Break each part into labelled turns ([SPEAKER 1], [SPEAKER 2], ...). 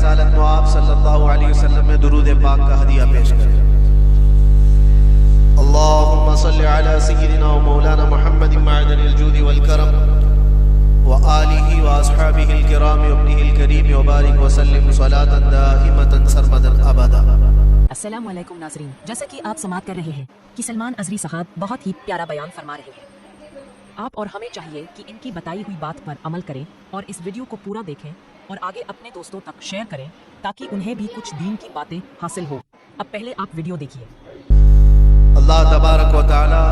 [SPEAKER 1] رسالت میں آپ صلی اللہ علیہ وسلم میں درود پاک کا ہدیہ پیش کریں۔ اللہم صلی علی سیدنا و مولانا محمد معدن الجود والکرم وآلہ واصحابہ الکرام وابنہ الکریم وبارک وسلم صلاة دائمة سرمدا ابدا۔
[SPEAKER 2] السلام علیکم ناظرین، جیسا کہ آپ سماعت کر رہے ہیں کہ سلمان ازری صاحب بہت ہی پیارا بیان فرما رہے ہیں۔ آپ اور ہمیں چاہیے کہ ان کی بتائی ہوئی بات پر عمل کریں اور اس ویڈیو کو پورا دیکھیں اور آگے اپنے دوستوں تک شیئر کریں تاکہ انہیں بھی کچھ دین کی باتیں حاصل ہو۔ اب پہلے آپ ویڈیو دیکھیے۔
[SPEAKER 1] اللہ تبارک و تعالی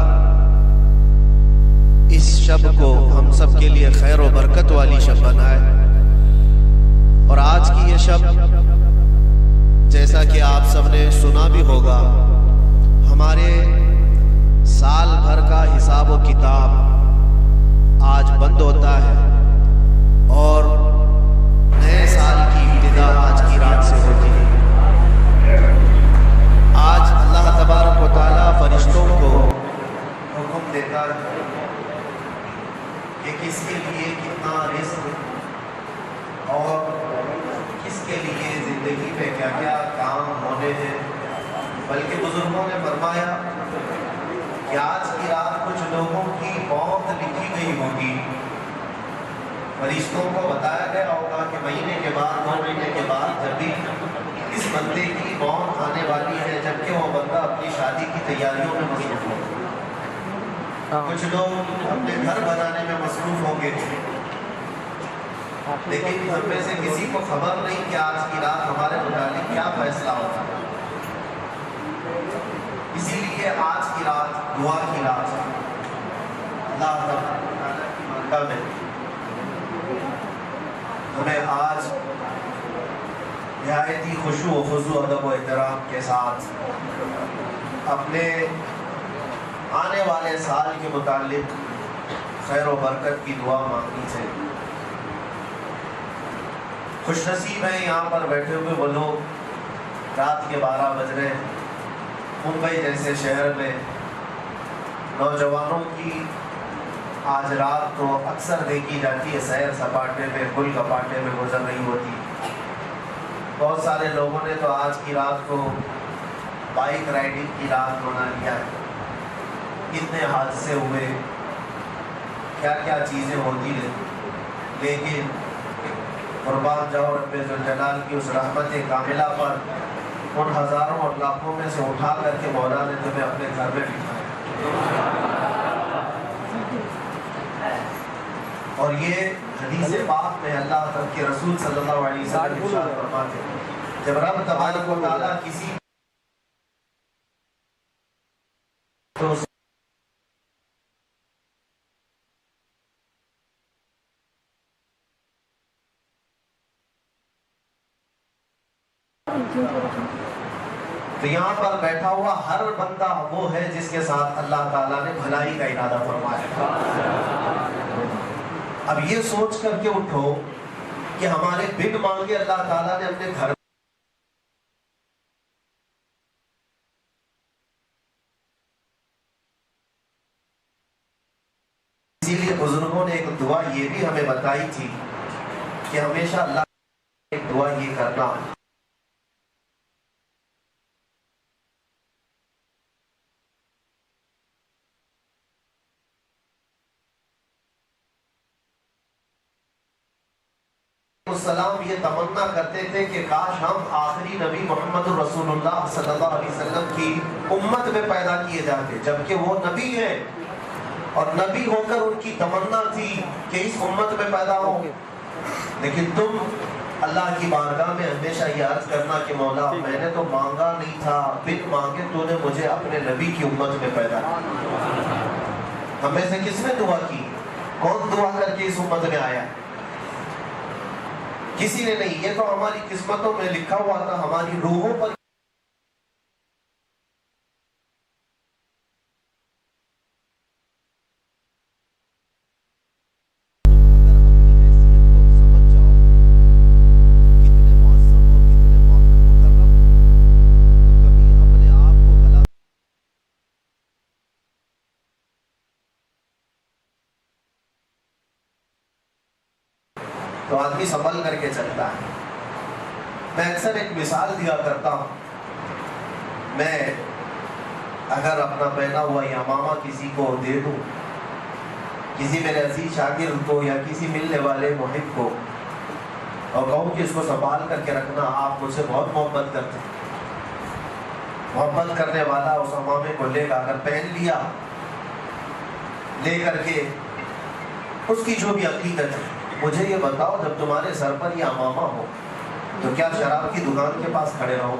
[SPEAKER 1] اس شب کو ہم سب کے لیے خیر و برکت والی شب بنائے، اور آج کی یہ شب جیسا کہ آپ سب نے سنا بھی ہوگا، ہمارے سال بھر کا حساب و کتاب آج بند ہوتا ہے اور نئے سال کی ابتدا آج کی رات سے ہوتی ہے۔ آج اللہ تبارک و تعالیٰ فرشتوں کو حکم دیتا ہے کہ کس کے لیے کتنا رزق اور کس کے لیے زندگی میں کیا کیا کام ہونے ہیں۔ بلکہ بزرگوں نے فرمایا کہ آج کی رات کچھ لوگوں کی موت لکھی گئی ہوگی، فرشتوں کو بتایا گیا ہوگا کہ مہینے کے بعد 2 مہینے کے بعد جب بھی اس بندے کی موت آنے والی ہے، جبکہ وہ بندہ اپنی شادی کی تیاریوں میں مصروف ہوگا، کچھ لوگ اپنے گھر بنانے میں مصروف ہوں گے، لیکن ہم میں سے کسی کو خبر نہیں کہ آج کی رات ہمارے متعلق کیا فیصلہ ہوگا۔ اسی لیے آج کی رات دعا کی رات ہے۔ اللہ تعالیٰ کی برکت میں ہمیں آج نہایت ہی خشوع و خضوع، ادب و احترام کے ساتھ اپنے آنے والے سال کے متعلق خیر و برکت کی دعا مانگنی چاہیے۔ خوش نصیب ہیں یہاں پر بیٹھے ہوئے وہ لوگ، رات کے 12 بج رہے ہیں، ممبئی جیسے شہر میں نوجوانوں کی آج رات تو اکثر دیکھی جاتی ہے سیر سپاٹے میں، گل کپاٹے میں گزر رہی ہوتی۔ بہت سارے لوگوں نے تو آج کی رات کو بائک رائڈنگ کی رات بنا لیا ہے۔ کتنے حادثے ہوئے، کیا کیا چیزیں ہوتی رہی، لیکن قربان جاؤ رب ذوالجلال کی اس رحمت کاملہ پر، ان ہزاروں اور لاکھوں میں سے اٹھا کر کے مولا نے تمہیں اپنے گھر میں بٹھایا۔ اور یہ حدیث پاک میں اللہ کے رسول صلی اللہ علیہ وسلم ارشاد فرماتے ہیں، جب رب تبارک و تعالیٰ کسی تو یہاں پر بیٹھا ہوا ہر بندہ وہ ہے جس کے ساتھ اللہ تعالیٰ نے بھلائی کا ارادہ فرمایا۔ اب یہ سوچ کر کے اٹھو کہ ہمارے بن مانگے اللہ تعالیٰ نے اپنے گھر اسی لیے بزرگوں نے ایک دعا یہ بھی ہمیں بتائی تھی کہ ہمیشہ اللہ ایک دعا یہ کرنا، السلام یہ تمنا کرتے تھے کہ کاش ہم آخری نبی محمد رسول اللہ صلی اللہ علیہ وسلم کی امت میں پیدا کیے جاتے، جبکہ وہ نبی ہیں اور نبی ہو کر ان کی تمنا تھی کہ اس امت میں پیدا ہو، لیکن تم اللہ کی بارگاہ میں ہمیشہ یہ عرض کرنا کہ مولا میں نے تو مانگا نہیں تھا، بن مانگے تو نے مجھے اپنے نبی کی امت میں پیدا کیا۔ ہم میں سے کس نے دعا کی؟ کون دعا کر کے اس امت میں آیا؟ کسی نے نہیں، یہ تو ہماری قسمتوں میں لکھا ہوا تھا، ہماری روحوں پر تو آدمی سنبھل کر کے چلتا ہے۔ میں اکثر ایک مثال دیا کرتا ہوں، میں اگر اپنا پہنا ہوا یا امامہ کسی کو دے دوں، کسی میرے عزیز شاگرد کو یا کسی ملنے والے محب کو، اور کہوں کہ اس کو سنبھال کر کے رکھنا، آپ مجھ سے بہت محبت کرتے ہیں، محبت کرنے والا اس امامے کو لے گا، اگر پہن لیا، لے کر کے اس کی جو بھی عقیدت ہے، مجھے یہ بتاؤ جب تمہارے سر پر یہ امامہ ہو تو کیا شراب کی دکان کے پاس کھڑے رہو؟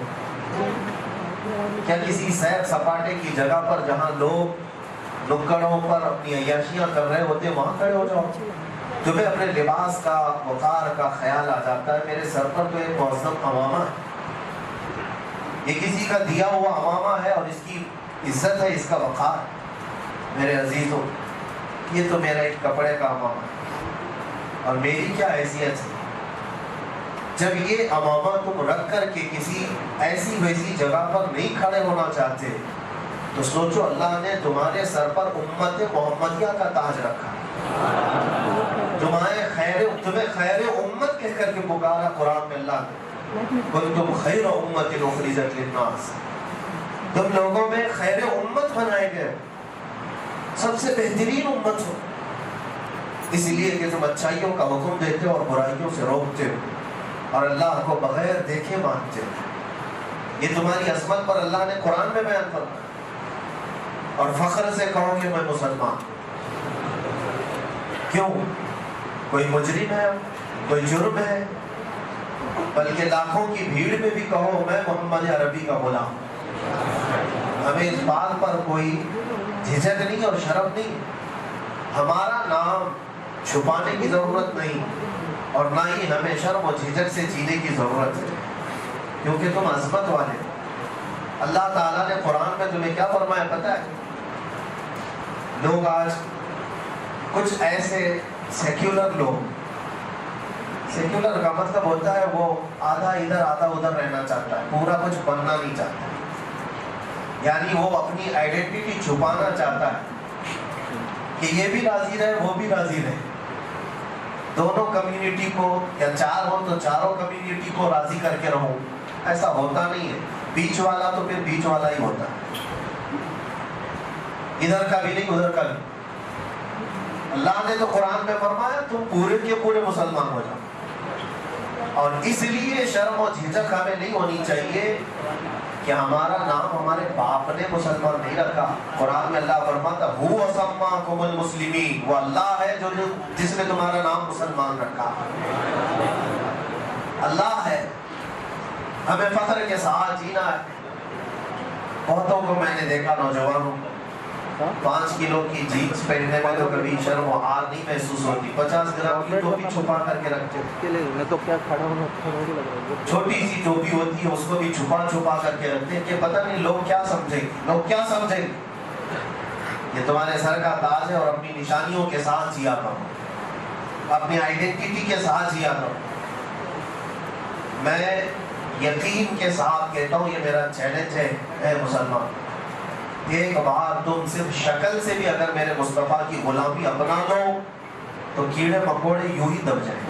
[SPEAKER 1] کیا کسی سیر سپاٹے کی جگہ پر جہاں لوگ نکڑوں پر اپنی عیاشیاں کر رہے ہوتے وہاں کھڑے ہو جاؤ؟ تمہیں اپنے لباس کا، وقار کا خیال آ جاتا ہے، میرے سر پر تو ایک معظم امامہ ہے، یہ کسی کا دیا ہوا امامہ ہے اور اس کی عزت ہے، اس کا وقار ہے۔ میرے عزیزوں، یہ تو میرا ایک کپڑے کا امامہ ہے، اور میری کیا حیثیت ہے؟ جب یہ امامہ تم رکھ کر کے کسی ایسی ویسی جگہ پر نہیں کھڑے ہونا چاہتے تو سوچو اللہ نے تمہارے سر پر امت محمدیہ کا تاج رکھا، تمہیں خیر امت کہہ کر کے پکارا قرآن میں اللہ نے، کنتم خیر امت اخرجت للناس، تم لوگوں میں خیر امت بنائے گئے، سب سے بہترین امت ہو، اس لیے کہ تم اچھائیوں کا حکم دیتے ہو اور برائیوں سے روکتے ہو اور اللہ کو بغیر دیکھے مانتے ہو۔ یہ تمہاری عظمت پر اللہ نے قرآن میں بیان فرمایا، اور فخر سے کہو کہ میں مسلمان۔ کیوں؟ کوئی مجرم ہے، کوئی جرم ہے، بلکہ لاکھوں کی بھیڑ میں بھی کہو میں محمد عربی کا غلام۔ ہمیں اس بات پر کوئی جھجک نہیں اور شرم نہیں، ہمارا نام چھپانے کی ضرورت نہیں، اور نہ ہی ہمیں شرم و جھجک سے جینے کی ضرورت ہے، کیونکہ تم عظمت والے۔ اللہ تعالیٰ نے قرآن میں تمہیں کیا فرمایا پتہ ہے؟ لوگ آج کچھ ایسے سیکولر لوگ، سیکولر کا مطلب ہوتا ہے وہ آدھا ادھر آدھا ادھر رہنا چاہتا ہے، پورا کچھ بننا نہیں چاہتا، یعنی وہ اپنی آئیڈینٹی چھپانا چاہتا ہے کہ یہ بھی راضی رہے وہ بھی راضی رہے، دونوں کمیونٹی کو، یا چار ہو تو چاروں کمیونٹی کو راضی کر کے رہوں۔ ایسا ہوتا نہیں ہے، بیچ والا تو پھر بیچ والا ہی ہوتا ہے، ادھر کا بھی نہیں ادھر کا بھی۔ اللہ نے تو قرآن میں فرمایا تم پورے کے پورے مسلمان ہو جاؤ، اور اس لیے شرم و جھجک ہمیں نہیں ہونی چاہیے کہ ہمارا نام ہمارے باپ نے مسلمان نہیں رکھا۔ قرآن میں اللہ فرماتا هو سماکم المسلمین، وہ اللہ ہے جس نے تمہارا نام مسلمان رکھا، اللہ ہے۔ ہمیں فخر کے ساتھ جینا ہے۔ بہتوں کو میں نے دیکھا نوجوانوں 5 کلو کی جینس پہننے میں تو کبھی شرم و آر نہیں محسوس ہوتی، 50 گرام کی ٹوپی چھپا کر کے رکھتے چھوٹی سی ٹوپی ہوتی ہے اس کو بھی چھپا کر کے رکھتے ہیں کہ پتہ نہیں لوگ کیا سمجھیں گے، لوگ کیا سمجھیں گے۔ یہ تمہارے سر کا تاج ہے، اور اپنی نشانیوں کے ساتھ جیا کرو، اپنی آئیڈینٹی کے ساتھ جیا کرو۔ میں یقین کے ساتھ کہتا ہوں، یہ میرا چیلنج ہے، اے مسلمان، ایک بار تم صرف شکل سے بھی اگر میرے مصطفیٰ کی غلامی اپنا لو تو کیڑے مکوڑے یوں ہی دب جائیں،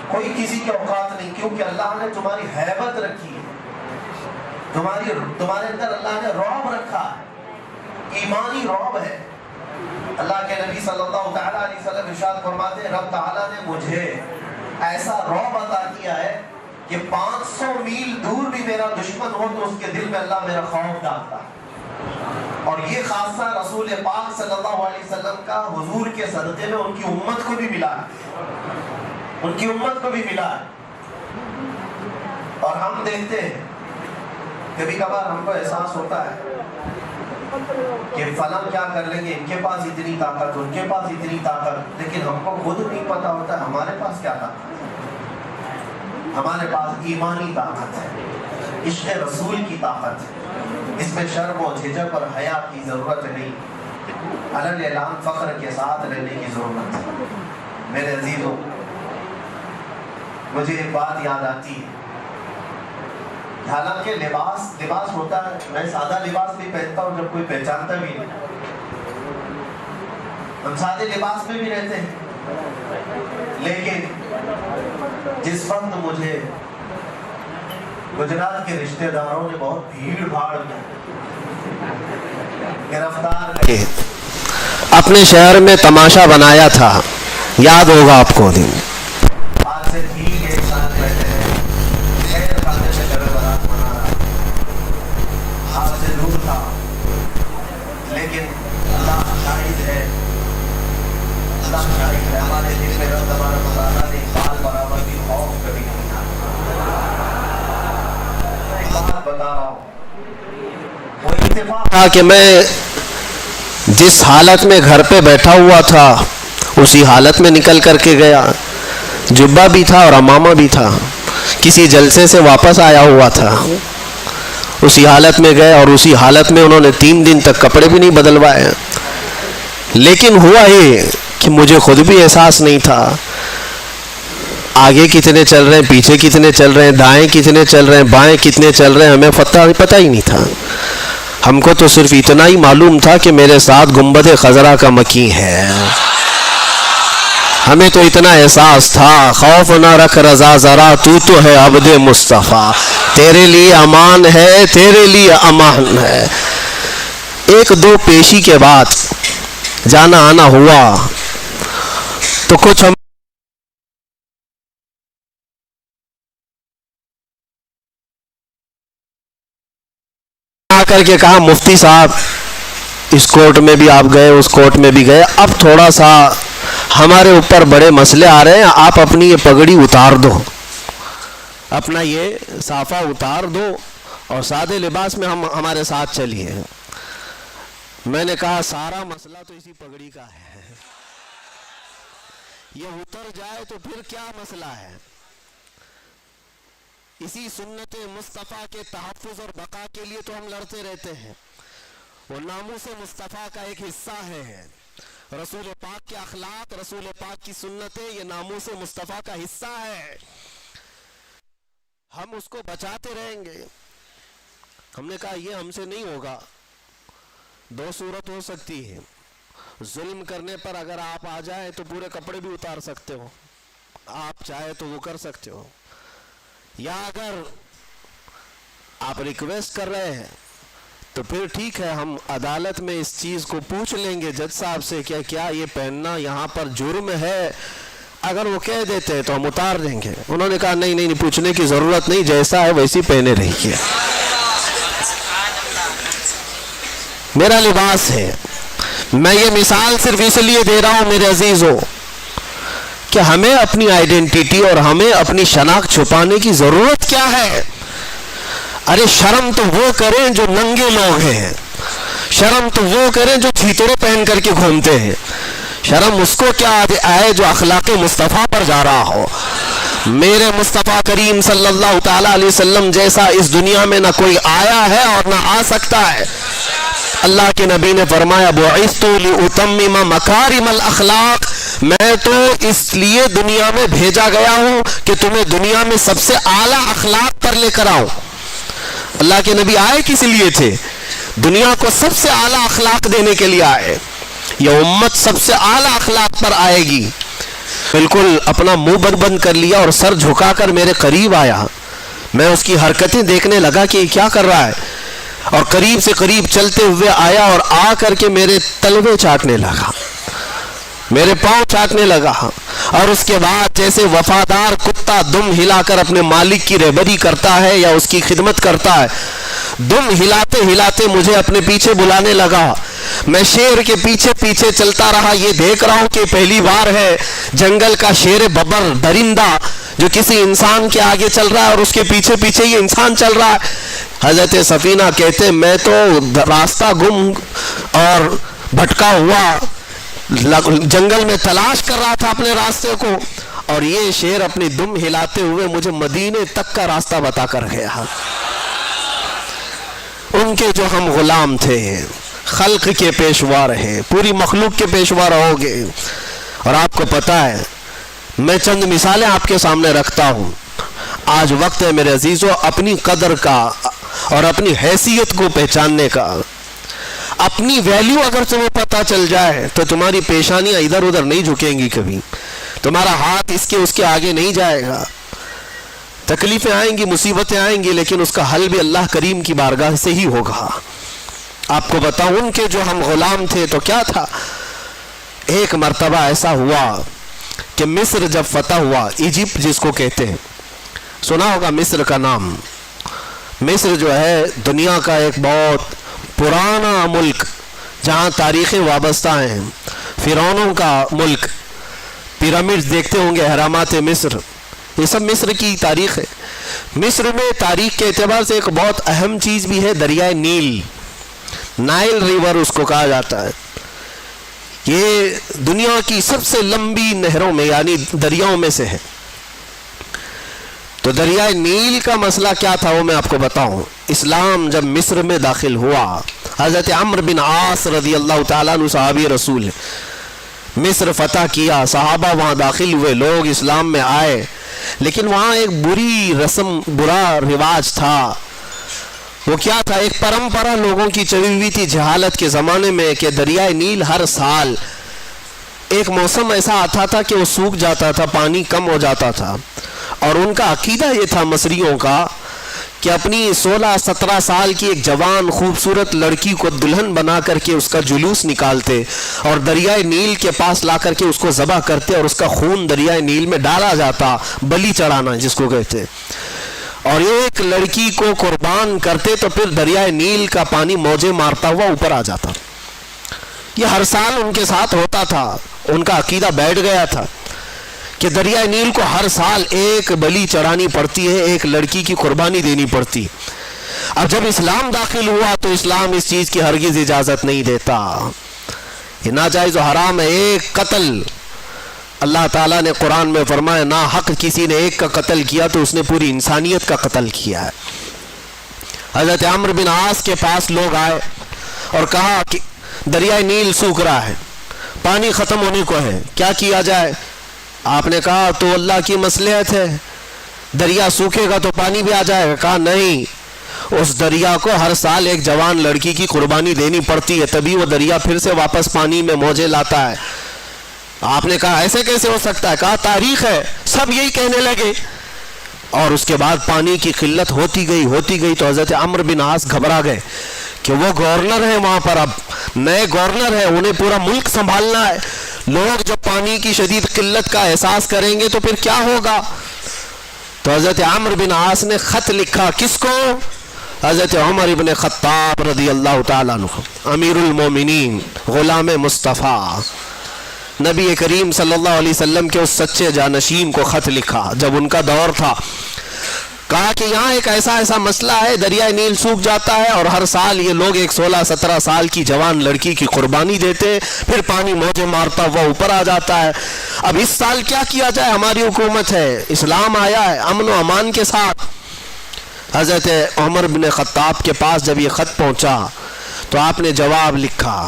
[SPEAKER 1] کوئی کسی کے اوقات نہیں، کیونکہ اللہ نے تمہاری ہیبت رکھی ہے، تمہارے اندر اللہ نے رعب رکھا ہے، ایمانی رعب ہے۔ اللہ کے نبی صلی اللہ تعالیٰ علیہ وسلم ارشاد فرماتے ہیں رب تعالیٰ نے مجھے ایسا رعب عطا کیا ہے کہ 500 میل دور بھی میرا دشمن ہو تو اس کے دل میں اللہ میرا خوف ڈالتا ہے۔ اور یہ خاصہ رسول پاک صلی اللہ علیہ وسلم کا حضور کے صدقے میں ان کی امت کو بھی ملا ہے، ان کی امت کو بھی ملا ہے۔ اور ہم دیکھتے ہیں کبھی کبھار ہم کو احساس ہوتا ہے کہ فلاں کیا کر لیں گے، ان کے پاس اتنی طاقت، ان کے پاس اتنی طاقت، لیکن ہم کو خود نہیں پتا ہوتا ہمارے پاس کیا طاقت ہے۔ ہمارے پاس ایمانی طاقت ہے، عشق رسول کی طاقت ہے، اس میں شرم و جھجک اور حیا کی ضرورت نہیں، علل اعلان فخر کے ساتھ رہنے کی ضرورت ہے۔ میرے عزیزوں، مجھے ایک بات یاد آتی ہے، حالانکہ لباس ہوتا ہے، میں سادہ لباس بھی پہنتا ہوں جب کوئی پہچانتا بھی نہیں، ہم سادے لباس میں بھی رہتے ہیں، لیکن جس وقت مجھے گجرات کے رشتہ داروں نے بہت بھیڑ بھاڑ میں گرفتار کیے،
[SPEAKER 3] اپنے شہر میں تماشا بنایا تھا، یاد ہوگا آپ کو دن۔
[SPEAKER 1] آج سے ٹھیک 1 سال پہلے خیر خانے سے شب برات منا رہا، آپ سے دور تھا، لیکن اللہ شاہد ہے، اللہ شاہد ہے، ہمارے دل میں رب تبارک و تعالیٰ نے بال برابر کی خوف کبھی نہیں تھا۔ بات بتا رہا ہوں، وہ اتفاق
[SPEAKER 3] تھا کہ میں جس حالت میں گھر پہ بیٹھا ہوا تھا اسی حالت میں نکل کر کے گیا، جبہ بھی تھا اور امامہ بھی تھا، کسی جلسے سے واپس آیا ہوا تھا، اسی حالت میں گئے اور اسی حالت میں انہوں نے 3 دن تک کپڑے بھی نہیں بدلوائے۔ لیکن ہوا یہ کہ مجھے خود بھی احساس نہیں تھا آگے کتنے چل رہے ہیں، پیچھے کتنے چل رہے ہیں، دائیں کتنے چل رہے ہیں، بائیں کتنے چل رہے ہیں، ہمیں پتہ ہی نہیں تھا۔ ہم کو تو صرف اتنا ہی معلوم تھا کہ میرے ساتھ گنبد خضرا کا مکی ہے، ہمیں تو اتنا احساس تھا۔ خوف نہ رکھ رضا ذرا، تو ہے عبد مصطفیٰ، تیرے لیے امان ہے، تیرے لیے امان ہے۔ 1-2 پیشی کے بعد جانا آنا ہوا تو کچھ ہم کر کے کہا مفتی صاحب اس کورٹ میں بھی آپ گئے، اس کورٹ میں بھی گئے، اب تھوڑا سا ہمارے اوپر بڑے مسئلے آ رہے ہیں، آپ اپنی یہ پگڑی اتار دو، اپنا یہ صافہ اتار دو اور سادے لباس میں ہمارے ساتھ چلیے۔ میں نے کہا سارا مسئلہ تو اسی پگڑی کا ہے، یہ اتر جائے تو پھر کیا مسئلہ ہے؟ اسی سنت مصطفیٰ کے تحفظ اور بقا کے لیے تو ہم لڑتے رہتے ہیں، وہ ناموس مصطفیٰ کا ایک حصہ ہے، رسول پاک کے اخلاق، رسول پاک کی سنتیں، یہ ناموس مصطفیٰ کا حصہ ہے، ہم اس کو بچاتے رہیں گے۔ ہم نے کہا یہ ہم سے نہیں ہوگا، 2 صورت ہو سکتی ہے، ظلم کرنے پر اگر آپ آ جائیں تو پورے کپڑے بھی اتار سکتے ہو، آپ چاہے تو وہ کر سکتے ہو، یا اگر آپ ریکویسٹ کر رہے ہیں تو پھر ٹھیک ہے، ہم عدالت میں اس چیز کو پوچھ لیں گے جج صاحب سے کہ کیا یہ پہننا یہاں پر جرم ہے، اگر وہ کہہ دیتے تو ہم اتار دیں گے۔ انہوں نے کہا نہیں پوچھنے کی ضرورت نہیں، جیسا ہے ویسی پہنے رہیے، میرا لباس ہے۔ میں یہ مثال صرف اس لیے دے رہا ہوں میرے عزیزوں کہ ہمیں اپنی آئیڈینٹیٹی اور ہمیں اپنی شناخت چھپانے کی ضرورت کیا ہے؟ ارے شرم تو وہ کریں جو ننگے لوگ ہیں، شرم تو وہ کریں جو چیتڑے پہن کر کے گھومتے ہیں، شرم اس کو کیا آئے جو اخلاق مصطفیٰ پر جا رہا ہو۔ میرے مصطفیٰ کریم صلی اللہ تعالیٰ علیہ وسلم جیسا اس دنیا میں نہ کوئی آیا ہے اور نہ آ سکتا ہے۔ اللہ کے نبی نے فرمایا بعثت لأتمم مکارم الاخلاق، میں تو اس لیے دنیا میں بھیجا گیا ہوں کہ تمہیں دنیا میں سب سے اعلیٰ اخلاق پر لے کر آؤں۔ اللہ کے نبی آئے کس لیے تھے؟ دنیا کو سب سے اعلیٰ اخلاق دینے کے لیے آئے، یہ امت سب سے اعلیٰ اخلاق پر آئے گی۔ بالکل اپنا منہ بند کر لیا اور سر جھکا کر میرے قریب آیا، میں اس کی حرکتیں دیکھنے لگا کہ یہ کیا کر رہا ہے، اور قریب سے قریب چلتے ہوئے آیا اور آ کر کے میرے تلوے چاٹنے لگا، میرے پاؤں چاٹنے لگا، اور اس کے بعد جیسے وفادار کتا دم ہلا کر اپنے مالک کی رہبری کرتا ہے یا اس کی خدمت کرتا ہے، دم ہلاتے ہلاتے مجھے اپنے پیچھے بلانے لگا۔ میں شیر کے پیچھے پیچھے چلتا رہا، یہ دیکھ رہا ہوں کہ پہلی بار ہے جنگل کا شیر ببر درندہ جو کسی انسان کے آگے چل رہا ہے اور اس کے پیچھے پیچھے یہ انسان چل رہا ہے۔ حضرت سفینہ کہتے میں تو راستہ گم اور بھٹکا ہوا جنگل میں تلاش کر رہا تھا اپنے راستے کو، اور یہ شیر اپنی دم ہلاتے ہوئے مجھے مدینے تک کا راستہ بتا کر گیا۔ ان کے جو ہم غلام تھے، خلق کے پیشوا رہے، پوری مخلوق کے پیشوا رہو گے۔ اور آپ کو پتہ ہے میں چند مثالیں آپ کے سامنے رکھتا ہوں۔ آج وقت ہے میرے عزیزو اپنی قدر کا اور اپنی حیثیت کو پہچاننے کا۔ اپنی ویلیو اگر تمہیں پتہ چل جائے تو تمہاری پیشانیاں ادھر ادھر نہیں جھکیں گی، کبھی تمہارا ہاتھ اس کے آگے نہیں جائے گا۔ تکلیفیں آئیں گی، مصیبتیں آئیں گی، لیکن اس کا حل بھی اللہ کریم کی بارگاہ سے ہی ہوگا۔ آپ کو بتاؤں ان کے جو ہم غلام تھے تو کیا تھا، ایک مرتبہ ایسا ہوا کہ مصر جب فتح ہوا، ایجپٹ جس کو کہتے ہیں، سنا ہوگا مصر کا نام۔ مصر جو ہے دنیا کا ایک بہت پرانا ملک جہاں تاریخیں وابستہ ہیں، فرعونوں کا ملک، پیرامڈز دیکھتے ہوں گے، اہرامات مصر، یہ سب مصر کی تاریخ ہے۔ مصر میں تاریخ کے اعتبار سے ایک بہت اہم چیز بھی ہے، دریائے نیل، نائل ریور اس کو کہا جاتا ہے۔ یہ دنیا کی سب سے لمبی نہروں میں یعنی دریاؤں میں سے ہے۔ تو دریائے نیل کا مسئلہ کیا تھا وہ میں آپ کو بتاؤں۔ اسلام جب مصر میں داخل ہوا، حضرت عمرو بن عاص رضی اللہ تعالیٰ عنہ صحابی رسول، مصر فتح کیا، صحابہ وہاں داخل ہوئے، لوگ اسلام میں آئے، لیکن وہاں ایک بری رسم، برا رواج تھا۔ وہ کیا تھا، ایک پرمپرا لوگوں کی چلی ہوئی تھی جہالت کے زمانے میں کہ دریائے نیل ہر سال ایک موسم ایسا آتا تھا کہ وہ سوکھ جاتا تھا، پانی کم ہو جاتا تھا، اور ان کا عقیدہ یہ تھا مصریوں کا کہ اپنی 16-17 سال کی ایک جوان خوبصورت لڑکی کو دلہن بنا کر کے اس کا جلوس نکالتے اور دریائے نیل کے پاس لا کر کے اس کو ذبح کرتے اور اس کا خون دریائے نیل میں ڈالا جاتا، بلی چڑھانا جس کو کہتے، اور ایک لڑکی کو قربان کرتے تو پھر دریائے نیل کا پانی موجیں مارتا ہوا اوپر آ جاتا۔ یہ ہر سال ان کے ساتھ ہوتا تھا، ان کا عقیدہ بیٹھ گیا تھا کہ دریائے نیل کو ہر سال ایک بلی چڑھانی پڑتی ہے، ایک لڑکی کی قربانی دینی پڑتی۔ اب جب اسلام داخل ہوا تو اسلام اس چیز کی ہرگز اجازت نہیں دیتا، یہ ناجائز و حرام ہے۔ ایک قتل، اللہ تعالیٰ نے قرآن میں فرمایا نا حق کسی نے ایک کا قتل کیا تو اس نے پوری انسانیت کا قتل کیا ہے۔ حضرت عمرو بن عاص کے پاس لوگ آئے اور کہا کہ دریائے نیل سوکھ رہا ہے، پانی ختم ہونے کو ہے، کیا کیا جائے؟ آپ نے کہا تو اللہ کی مصلحت ہے، دریا سوکھے گا تو پانی بھی آ جائے گا۔ کہا نہیں، اس دریا کو ہر سال ایک جوان لڑکی کی قربانی دینی پڑتی ہے، تبھی وہ دریا پھر سے واپس پانی میں موجیں لاتا ہے۔ آپ نے کہا ایسے کیسے ہو سکتا ہے؟ کہا تاریخ ہے، سب یہی کہنے لگے، اور اس کے بعد پانی کی قلت ہوتی گئی تو حضرت عمرو بن عاص گھبرا گئے کہ وہ گورنر ہیں وہاں پر، اب نئے گورنر ہیں، انہیں پورا ملک سنبھالنا ہے، لوگ جب پانی کی شدید قلت کا احساس کریں گے تو پھر کیا ہوگا؟ تو حضرت عمرو بن عاص نے خط لکھا، کس کو؟ حضرت عمر ابن خطاب رضی اللہ تعالیٰ عنہ، امیر المومنین، غلام مصطفیٰ، نبی کریم صلی اللہ علیہ وسلم کے اس سچے جانشین کو خط لکھا جب ان کا دور تھا۔ کہا کہ یہاں ایک ایسا مسئلہ ہے، دریائے نیل سوکھ جاتا ہے اور ہر سال یہ لوگ ایک 16-17 سال کی جوان لڑکی کی قربانی دیتے، پھر پانی موجیں مارتا ہوا اوپر آ جاتا ہے۔ اب اس سال کیا کیا جائے؟ ہماری حکومت ہے، اسلام آیا ہے امن و امان کے ساتھ۔ حضرت عمر بن خطاب کے پاس جب یہ خط پہنچا تو آپ نے جواب لکھا،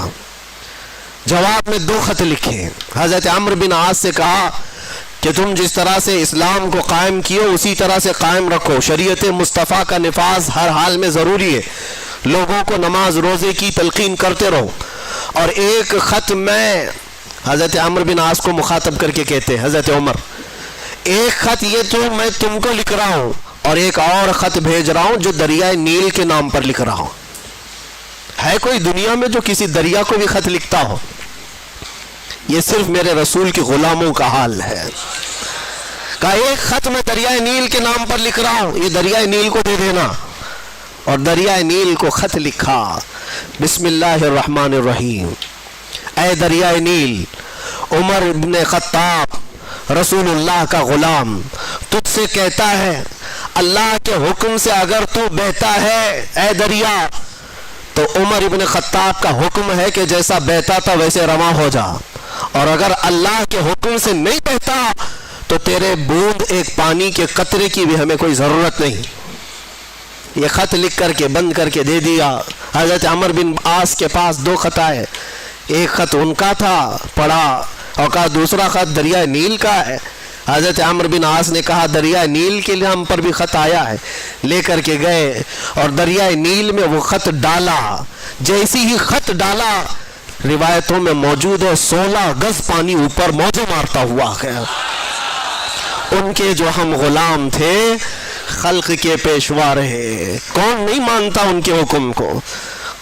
[SPEAKER 3] جواب میں 2 خط لکھے۔ حضرت عمرو بن عاص سے کہا کہ تم جس طرح سے اسلام کو قائم کیے اسی طرح سے قائم رکھو، شریعت مصطفیٰ کا نفاذ ہر حال میں ضروری ہے، لوگوں کو نماز روزے کی تلقین کرتے رہو۔ اور ایک خط میں حضرت عمرو بن عاص کو مخاطب کر کے کہتے ہیں، حضرت عمر ایک خط یہ تو میں تم کو لکھ رہا ہوں اور ایک اور خط بھیج رہا ہوں جو دریائے نیل کے نام پر لکھ رہا ہوں۔ ہے کوئی دنیا میں جو کسی دریا کو بھی خط لکھتا ہو؟ یہ صرف میرے رسول کے غلاموں کا حال ہے۔ کہا ایک خط میں دریائے نیل کے نام پر لکھ رہا ہوں، یہ دریائے نیل کو دے دینا۔ اور دریائے نیل کو خط لکھا، بسم اللہ الرحمن الرحیم، اے دریائے نیل، عمر بن خطاب رسول اللہ کا غلام تجھ سے کہتا ہے، اللہ کے حکم سے اگر تو بہتا ہے اے دریا تو عمر ابن خطاب کا حکم ہے کہ جیسا بہتا تھا ویسے رواں ہو جا، اور اگر اللہ کے حکم سے نہیں بہتا تو تیرے بوند ایک پانی کے قطرے کی بھی ہمیں کوئی ضرورت نہیں۔ یہ خط لکھ کر کے بند کر کے دے دیا۔ حضرت عمر بن عاص کے پاس 2 خط آئے، ایک خط ان کا تھا، پڑھا اور کہا دوسرا خط دریائے نیل کا ہے۔ حضرت عمر بن عاص نے کہا دریائے نیل کے لیے ہم پر بھی خط آیا ہے، لے کر کے گئے اور دریائے نیل میں وہ خط ڈالا۔ جیسی ہی خط ڈالا، روایتوں میں موجود ہے 16 گز پانی اوپر موجیں مارتا ہوا گیا۔ ان کے جو ہم غلام تھے خلق کے پیشوا رہے. کون نہیں مانتا ان کے حکم کو؟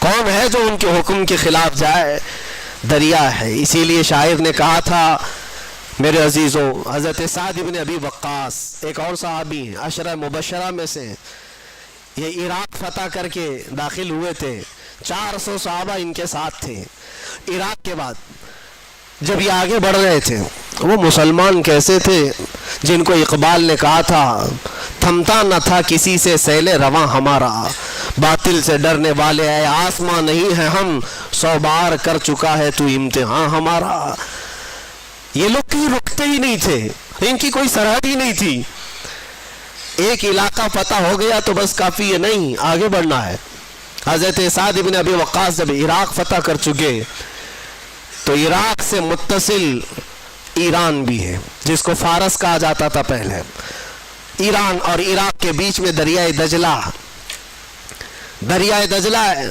[SPEAKER 3] کون ہے جو ان کے حکم کے خلاف جائے؟ دریا ہے. اسی لیے شاعر نے کہا تھا میرے عزیزوں، حضرت سعد ابن ابی وقاص ایک اور صحابی ہیں، عشرہ مبشرہ میں سے، یہ عراق فتح کر کے داخل ہوئے تھے. 400 صحابہ ان کے ساتھ تھے. عراق کے بعد جب یہ آگے بڑھ رہے تھے، وہ مسلمان کیسے تھے جن کو اقبال نے کہا تھا تھمتا نہ تھا کسی سے سیل رواں ہمارا، باطل سے ڈرنے والے اے آسماں نہیں ہے ہم، 100 بار کر چکا ہے تو امتحان ہمارا. یہ لوگ کہیں رکتے ہی نہیں تھے، ان کی کوئی سرحد ہی نہیں تھی. ایک علاقہ فتح ہو گیا تو بس کافی ہے نہیں، آگے بڑھنا ہے. حضرت سعد ابن ابی وقاص جب عراق فتح کر چکے تو عراق سے متصل ایران بھی ہے جس کو فارس کہا جاتا تھا پہلے. ایران اور عراق کے بیچ میں دریائے دجلہ ہے.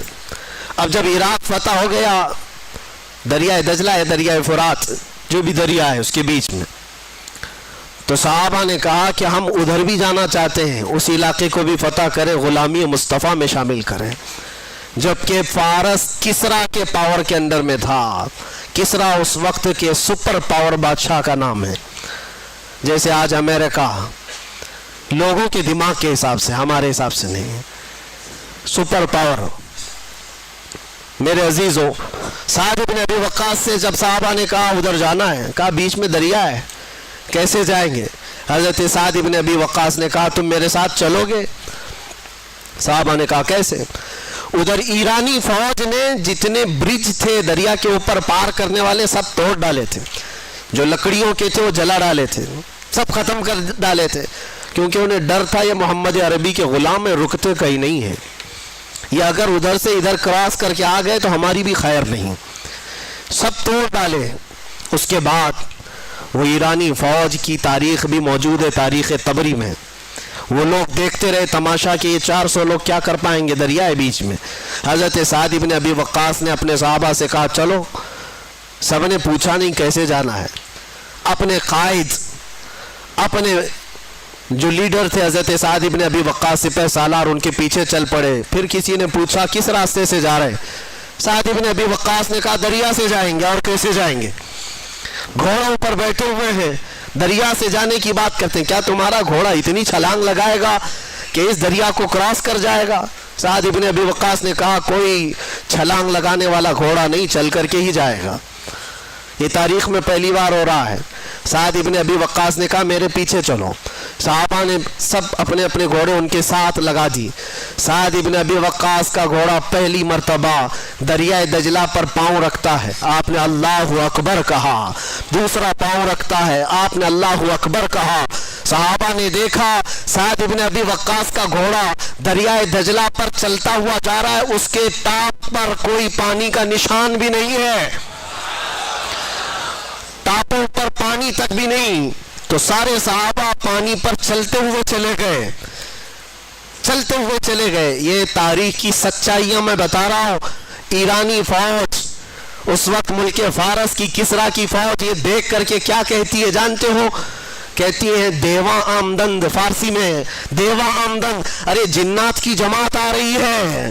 [SPEAKER 3] اب جب عراق فتح ہو گیا، دریائے دجلہ ہے، دریائے فرات جو بھی دریا ہے اس کے بیچ میں، تو صحابہ نے کہا کہ ہم ادھر بھی جانا چاہتے ہیں، اس علاقے کو بھی فتح کریں، غلامی مصطفیٰ میں شامل کریں. جبکہ فارس کسرا کے پاور کے اندر میں تھا. کسرا اس وقت کے سپر پاور بادشاہ کا نام ہے. جیسے آج امریکہ، لوگوں کے دماغ کے حساب سے، ہمارے حساب سے نہیں، سپر پاور. میرے عزیزوں، سعد بن ابی وقاص سے جب صحابہ نے کہا ادھر جانا ہے، کہا بیچ میں دریا ہے، کیسے جائیں گے؟ حضرت سعد بن ابی وقاص نے کہا تم میرے ساتھ چلو گے؟ صحابہ نے کہا کیسے؟ ادھر ایرانی فوج نے جتنے برج تھے دریا کے اوپر پار کرنے والے سب توڑ ڈالے تھے. جو لکڑیوں کے تھے وہ جلا ڈالے تھے، سب ختم کر ڈالے تھے، کیونکہ انہیں ڈر تھا یہ محمد عربی کے غلام ہیں، رکتے کہیں نہیں ہیں، یہ اگر ادھر سے ادھر کراس کر کے آ گئے تو ہماری بھی خیر نہیں. سب توڑ ڈالے. اس کے بعد وہ ایرانی فوج کی تاریخ بھی موجود ہے تاریخ طبری میں. وہ لوگ دیکھتے رہے تماشا کہ یہ 400 لوگ کیا کر پائیں گے دریا ہے بیچ میں. حضرت سعد بن ابی وقاص نے اپنے صحابہ سے کہا چلو. سب نے پوچھا نہیں کیسے جانا ہے. اپنے قائد، اپنے جو لیڈر تھے حضرت سعد بن ابی وقاص سپہ سالار، ان کے پیچھے چل پڑے. پھر کسی نے پوچھا کس راستے سے جا رہے؟ سعد بن ابی وقاص نے کہا دریا سے جائیں گے. اور کیسے جائیں گے؟ گھوڑوں پر بیٹھے ہوئے ہیں، دریا سے جانے کی بات کرتے ہیں. کیا تمہارا گھوڑا اتنی چھلانگ لگائے گا کہ اس دریا کو کراس کر جائے گا؟ سعد بن ابی وقاص نے کہا کوئی چھلانگ لگانے والا گھوڑا نہیں، چل کر کے ہی جائے گا. یہ تاریخ میں پہلی بار ہو رہا ہے. سعد بن ابی وقاص نے کہا میرے پیچھے چلو. صحابہ نے سب اپنے اپنے گھوڑے ان کے ساتھ لگا دی. سعد بن ابی وقاص کا گھوڑا پہلی مرتبہ دریائے دجلہ پر پاؤں رکھتا ہے، آپ نے اللہ اکبر کہا. دوسرا پاؤں رکھتا ہے، آپ نے اللہ اکبر کہا. صحابہ نے دیکھا سعد بن ابی وقاص کا گھوڑا دریائے دجلہ پر چلتا ہوا جا رہا ہے، اس کے ٹاپ پر کوئی پانی کا نشان بھی نہیں ہے، ٹاپوں پر پانی تک بھی نہیں. تو سارے صحابہ پانی پر چلتے ہوئے چلے گئے. یہ تاریخ کی سچائیاں میں بتا رہا ہوں. ایرانی فوج اس وقت ملک فارس کی کسرا کی فوج یہ دیکھ کر کے کیا کہتی ہے جانتے ہو؟ کہتی ہے دیواں آمدن، فارسی میں دیواں آمدن. ارے جنات کی جماعت آ رہی ہے.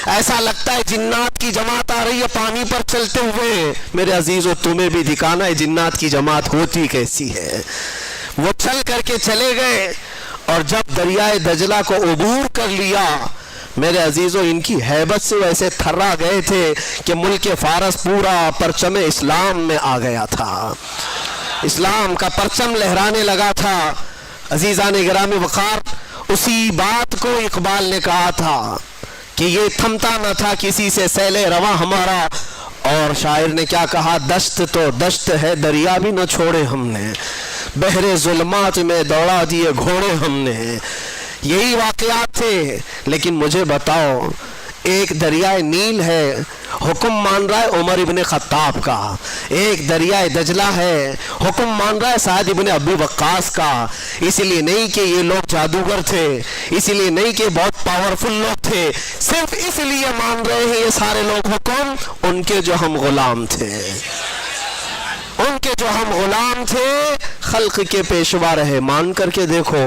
[SPEAKER 3] ایسا لگتا ہے جنات کی جماعت آ رہی ہے پانی پر چلتے ہوئے. میرے عزیزو تمہیں بھی دکھانا ہے جنات کی جماعت ہوتی کیسی ہے. وہ چل کر کے چلے گئے اور جب دریائے دجلہ کو عبور کر لیا، میرے عزیزو ان کی ہیبت سے ویسے تھرا گئے تھے کہ ملک فارس پورا پرچم اسلام میں آ گیا تھا، اسلام کا پرچم لہرانے لگا تھا. عزیزان گرامی وقار، اسی بات کو اقبال نے کہا تھا کہ یہ تھمتا نہ تھا کسی سے سیل رواں ہمارا. اور شاعر نے کیا کہا؟ دشت تو دشت ہے دریا بھی نہ چھوڑے ہم نے، بحر ظلمات میں دوڑا دیے گھوڑے ہم نے. یہی واقعات تھے. لیکن مجھے بتاؤ، ایک دریائے نیل ہے حکم مان رہا ہے عمر ابن خطاب کا، ایک دریائے دجلہ ہے حکم مان رہا ہے سعد ابن ابی وقاص کا. اس لیے نہیں کہ یہ لوگ جادوگر تھے، اس لیے نہیں کہ بہت پاورفل لوگ تھے، صرف اس لیے مان رہے ہیں یہ سارے لوگ حکم ان کے جو ہم غلام تھے، ان کے جو ہم غلام تھے، خلق کے پیشوا رہے. مان کر کے دیکھو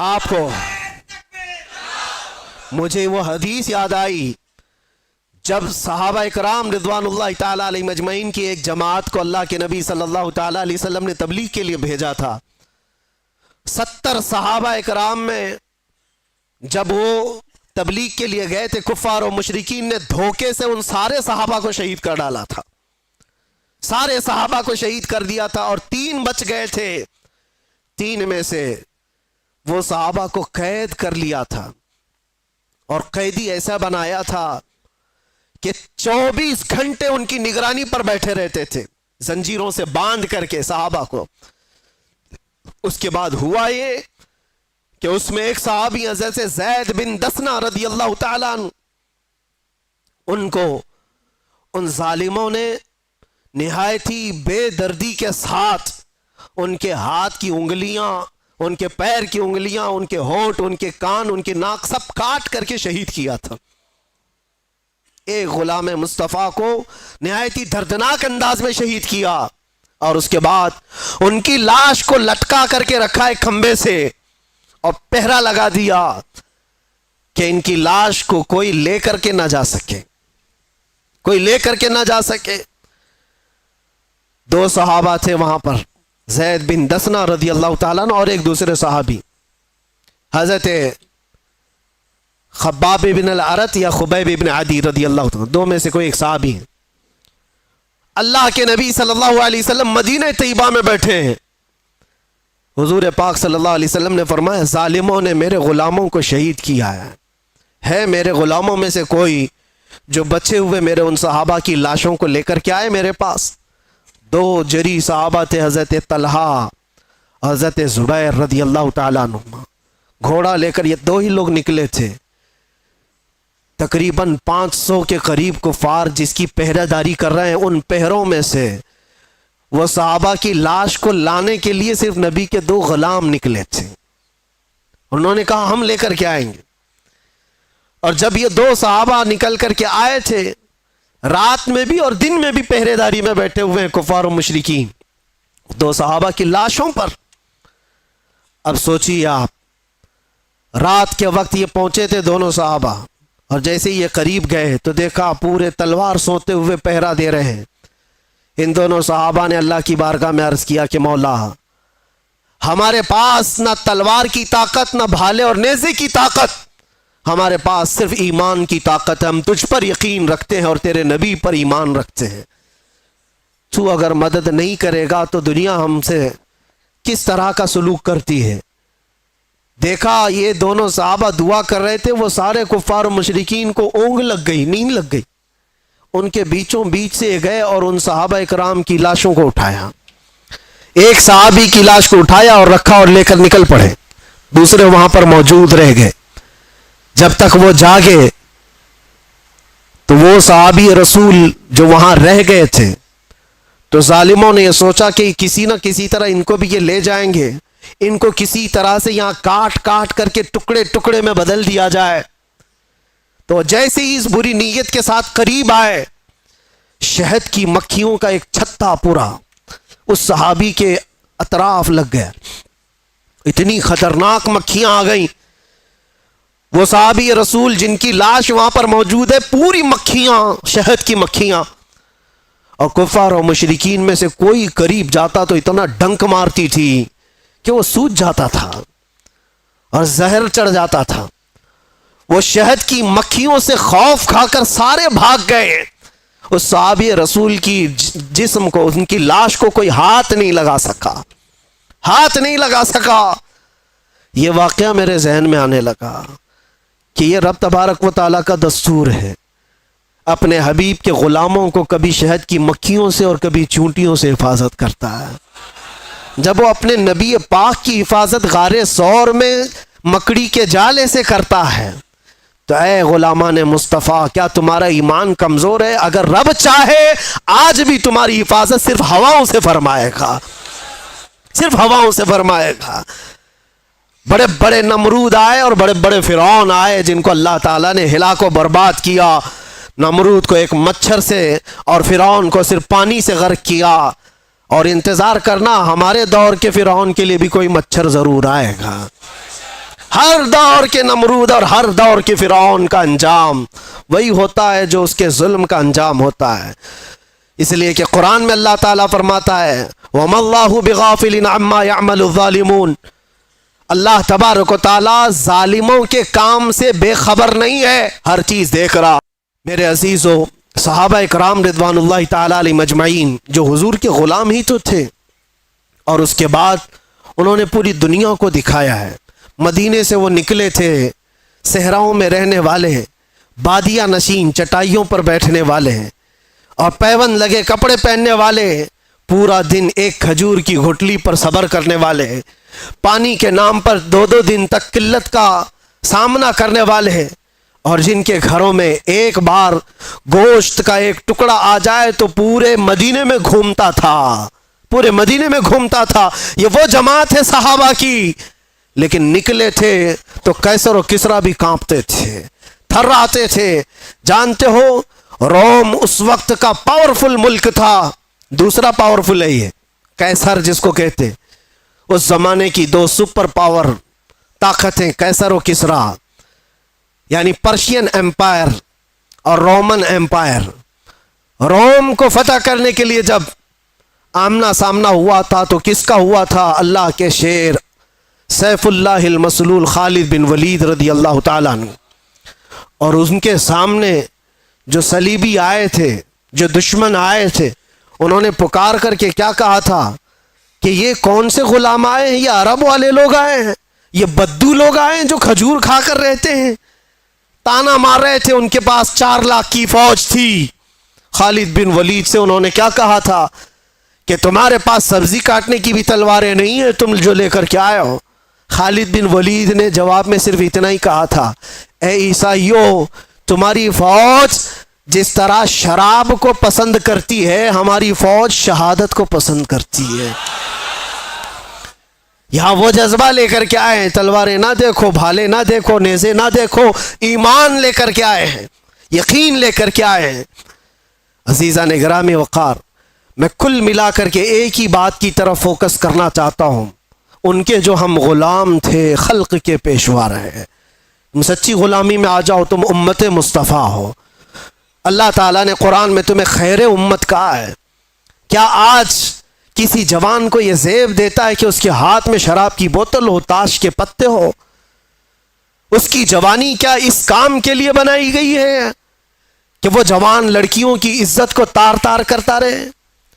[SPEAKER 3] آپ کو مجھے وہ حدیث یاد آئی جب صحابہ اکرام رضوان اللہ تعالیٰ علیہ مجمعین کی ایک جماعت کو اللہ کے نبی صلی اللہ تعالیٰ علیہ وسلم نے تبلیغ کے لیے بھیجا تھا. 70 صحابہ اکرام میں جب وہ تبلیغ کے لیے گئے تھے، کفار و مشرکین نے دھوکے سے ان سارے صحابہ کو شہید کر ڈالا تھا. سارے صحابہ کو شہید کر دیا تھا اور 3 بچ گئے تھے. 3 میں سے وہ صحابہ کو قید کر لیا تھا اور قیدی ایسا بنایا تھا کہ 24 گھنٹے ان کی نگرانی پر بیٹھے رہتے تھے، زنجیروں سے باندھ کر کے صحابہ کو. اس کے بعد ہوا یہ کہ اس میں ایک صحابی حضرت زید بن دسنہ رضی اللہ تعالیٰ عنہ، ان کو ان ظالموں نے نہایت ہی بے دردی کے ساتھ ان کے ہاتھ کی انگلیاں، ان کے پیر کی انگلیاں، ان کے ہونٹ، ان کے کان، ان کے ناک سب کاٹ کر کے شہید کیا تھا. ایک غلام مصطفیٰ کو نہایت ہی دردناک انداز میں شہید کیا اور اس کے بعد ان کی لاش کو لٹکا کر کے رکھا ایک کھمبے سے اور پہرا لگا دیا کہ ان کی لاش کو کوئی لے کر کے نہ جا سکے، کوئی لے کر کے نہ جا سکے. 2 صحابہ تھے وہاں پر، زید بن دسنہ رضی اللہ تعالیٰ عنہ اور ایک دوسرے صحابی حضرت خباب بن الارت یا خبیب بن عدی رضی اللہ تعالیٰ، 2 میں سے کوئی ایک صحابی ہیں. اللہ کے نبی صلی اللہ علیہ وسلم مدینہ طیبہ میں بیٹھے ہیں. حضور پاک صلی اللہ علیہ وسلم نے فرمایا ظالموں نے میرے غلاموں کو شہید کیا ہے میرے غلاموں میں سے کوئی جو بچے ہوئے میرے ان صحابہ کی لاشوں کو لے کر کے آئے میرے پاس. 2 جری صحابہ تھے، حضرت طلحہ، حضرت زبیر رضی اللہ تعالیٰ عنہ. گھوڑا لے کر یہ 2 ہی لوگ نکلے تھے. تقریباً 500 کے قریب کفار جس کی پہرہ داری کر رہے ہیں، ان پہروں میں سے وہ صحابہ کی لاش کو لانے کے لیے صرف نبی کے 2 غلام نکلے تھے. انہوں نے کہا ہم لے کر کے آئیں گے. اور جب یہ 2 صحابہ نکل کر کے آئے تھے، رات میں بھی اور دن میں بھی پہرے داری میں بیٹھے ہوئے ہیں کفار و مشرکین 2 صحابہ کی لاشوں پر. اب سوچیے آپ، رات کے وقت یہ پہنچے تھے دونوں صحابہ، اور جیسے یہ قریب گئے تو دیکھا پورے تلوار سوتے ہوئے پہرا دے رہے ہیں. ان دونوں صحابہ نے اللہ کی بارگاہ میں عرض کیا کہ مولا، ہمارے پاس نہ تلوار کی طاقت، نہ بھالے اور نیزے کی طاقت، ہمارے پاس صرف ایمان کی طاقت ہے. ہم تجھ پر یقین رکھتے ہیں اور تیرے نبی پر ایمان رکھتے ہیں. تو اگر مدد نہیں کرے گا تو دنیا ہم سے کس طرح کا سلوک کرتی ہے. دیکھا یہ دونوں صحابہ دعا کر رہے تھے، وہ سارے کفار و مشرکین کو اونگ لگ گئی، نیند لگ گئی. ان کے بیچوں بیچ سے گئے اور ان صحابہ اکرام کی لاشوں کو اٹھایا. ایک صحابی کی لاش کو اٹھایا اور رکھا اور لے کر نکل پڑے. دوسرے وہاں پر موجود رہ گئے. جب تک وہ جاگے تو وہ صحابی رسول جو وہاں رہ گئے تھے، تو ظالموں نے یہ سوچا کہ کسی نہ کسی طرح ان کو بھی یہ لے جائیں گے، ان کو کسی طرح سے یہاں کاٹ کاٹ کر کے ٹکڑے ٹکڑے میں بدل دیا جائے. تو جیسے ہی اس بری نیت کے ساتھ قریب آئے، شہد کی مکھیوں کا ایک چھتا پورا اس صحابی کے اطراف لگ گیا. اتنی خطرناک مکھیاں آ گئیں. وہ صحابی رسول جن کی لاش وہاں پر موجود ہے، پوری مکھیاں، شہد کی مکھیاں. اور کفار و مشرکین میں سے کوئی قریب جاتا تو اتنا ڈنک مارتی تھی کہ وہ سوج جاتا تھا اور زہر چڑھ جاتا تھا. وہ شہد کی مکھیوں سے خوف کھا کر سارے بھاگ گئے. اس صحابی رسول کی جسم کو، ان کی لاش کو کوئی ہاتھ نہیں لگا سکا، ہاتھ نہیں لگا سکا. یہ واقعہ میرے ذہن میں آنے لگا کہ یہ رب تبارک و تعالیٰ کا دستور ہے، اپنے حبیب کے غلاموں کو کبھی شہد کی مکھیوں سے اور کبھی چونٹیوں سے حفاظت کرتا ہے. جب وہ اپنے نبی پاک کی حفاظت غار ثور میں مکڑی کے جالے سے کرتا ہے تو اے غلامان مصطفیٰ، کیا تمہارا ایمان کمزور ہے؟ اگر رب چاہے آج بھی تمہاری حفاظت صرف ہواؤں سے فرمائے گا، صرف ہواؤں سے فرمائے گا. بڑے بڑے نمرود آئے اور بڑے بڑے فرعون آئے جن کو اللہ تعالیٰ نے ہلاک و برباد کیا. نمرود کو ایک مچھر سے اور فرعون کو صرف پانی سے غرق کیا. اور انتظار کرنا، ہمارے دور کے فرعون کے لیے بھی کوئی مچھر ضرور آئے گا. ہر دور کے نمرود اور ہر دور کے فرعون کا انجام وہی ہوتا ہے جو اس کے ظلم کا انجام ہوتا ہے. اس لیے کہ قرآن میں اللہ تعالیٰ فرماتا ہے وَمَا اللَّهُ بِغَافِلٍ عَمَّا يَعْمَلُ الظَّالِمُونَ، اللہ تبارک و تعالیٰ ظالموں کے کام سے بے خبر نہیں ہے، ہر چیز دیکھ رہا. میرے عزیزو، صحابہ اکرام رضوان اللہ تعالیٰ علیہ مجمعین جو حضور کے غلام ہی تو تھے، اور اس کے بعد انہوں نے پوری دنیا کو دکھایا ہے. مدینے سے وہ نکلے تھے، صحراؤں میں رہنے والے ہیں، بادیہ نشین چٹائیوں پر بیٹھنے والے ہیں، اور پیون لگے کپڑے پہننے والے ہیں، پورا دن ایک کھجور کی گھٹلی پر صبر کرنے والے ہیں، پانی کے نام پر 2 دن تک قلت کا سامنا کرنے والے ہیں، اور جن کے گھروں میں ایک بار گوشت کا ایک ٹکڑا آ جائے تو پورے مدینے میں گھومتا تھا، پورے مدینے میں گھومتا تھا. یہ وہ جماعت ہے صحابہ کی. لیکن نکلے تھے تو قیصر و کسریٰ بھی کانپتے تھے، تھراتے تھے. جانتے ہو روم اس وقت کا پاورفل ملک تھا. دوسرا پاورفل ہے یہ قیصر جس کو کہتے. اس زمانے کی 2 سپر پاور طاقتیں قیصر و کسریٰ، یعنی پرشین ایمپائر اور رومن ایمپائر. روم کو فتح کرنے کے لیے جب آمنا سامنا ہوا تھا تو کس کا ہوا تھا؟ اللہ کے شیر سیف اللہ المسلول خالد بن ولید رضی اللہ تعالیٰ عنہ. اور ان کے سامنے جو صلیبی آئے تھے، جو دشمن آئے تھے، انہوں نے پکار کر کے کیا کہا تھا کہ یہ کون سے غلام آئے ہیں؟ یہ عرب والے لوگ آئے ہیں، یہ بدو لوگ آئے ہیں جو کھجور کھا کر رہتے ہیں. تانا مار رہے تھے. ان کے پاس 4 لاکھ کی فوج تھی. خالد بن ولید سے انہوں نے کیا کہا تھا کہ تمہارے پاس سبزی کاٹنے کی بھی تلواریں نہیں ہیں، تم جو لے کر کے آئے ہو. خالد بن ولید نے جواب میں صرف اتنا ہی کہا تھا، اے عیسائیو، تمہاری فوج جس طرح شراب کو پسند کرتی ہے، ہماری فوج شہادت کو پسند کرتی ہے. یہاں وہ جذبہ لے کر کے آئے ہیں. تلواریں نہ دیکھو، بھالے نہ دیکھو، نیزے نہ دیکھو، ایمان لے کر کے آئے ہیں، یقین لے کر کے آئے ہیں. عزیزان گرامی وقار، میں کل ملا کر کے ایک ہی بات کی طرف فوکس کرنا چاہتا ہوں. ان کے جو ہم غلام تھے، خلق کے پیشوا رہے. تم سچی غلامی میں آ جاؤ، تم امت مصطفیٰ ہو. اللہ تعالیٰ نے قرآن میں تمہیں خیر امت کہا ہے. کیا آج کسی جوان کو یہ زیب دیتا ہے کہ اس کے ہاتھ میں شراب کی بوتل ہو، تاش کے پتے ہو؟ اس کی جوانی کیا اس کام کے لیے بنائی گئی ہے کہ وہ جوان لڑکیوں کی عزت کو تار تار کرتا رہے،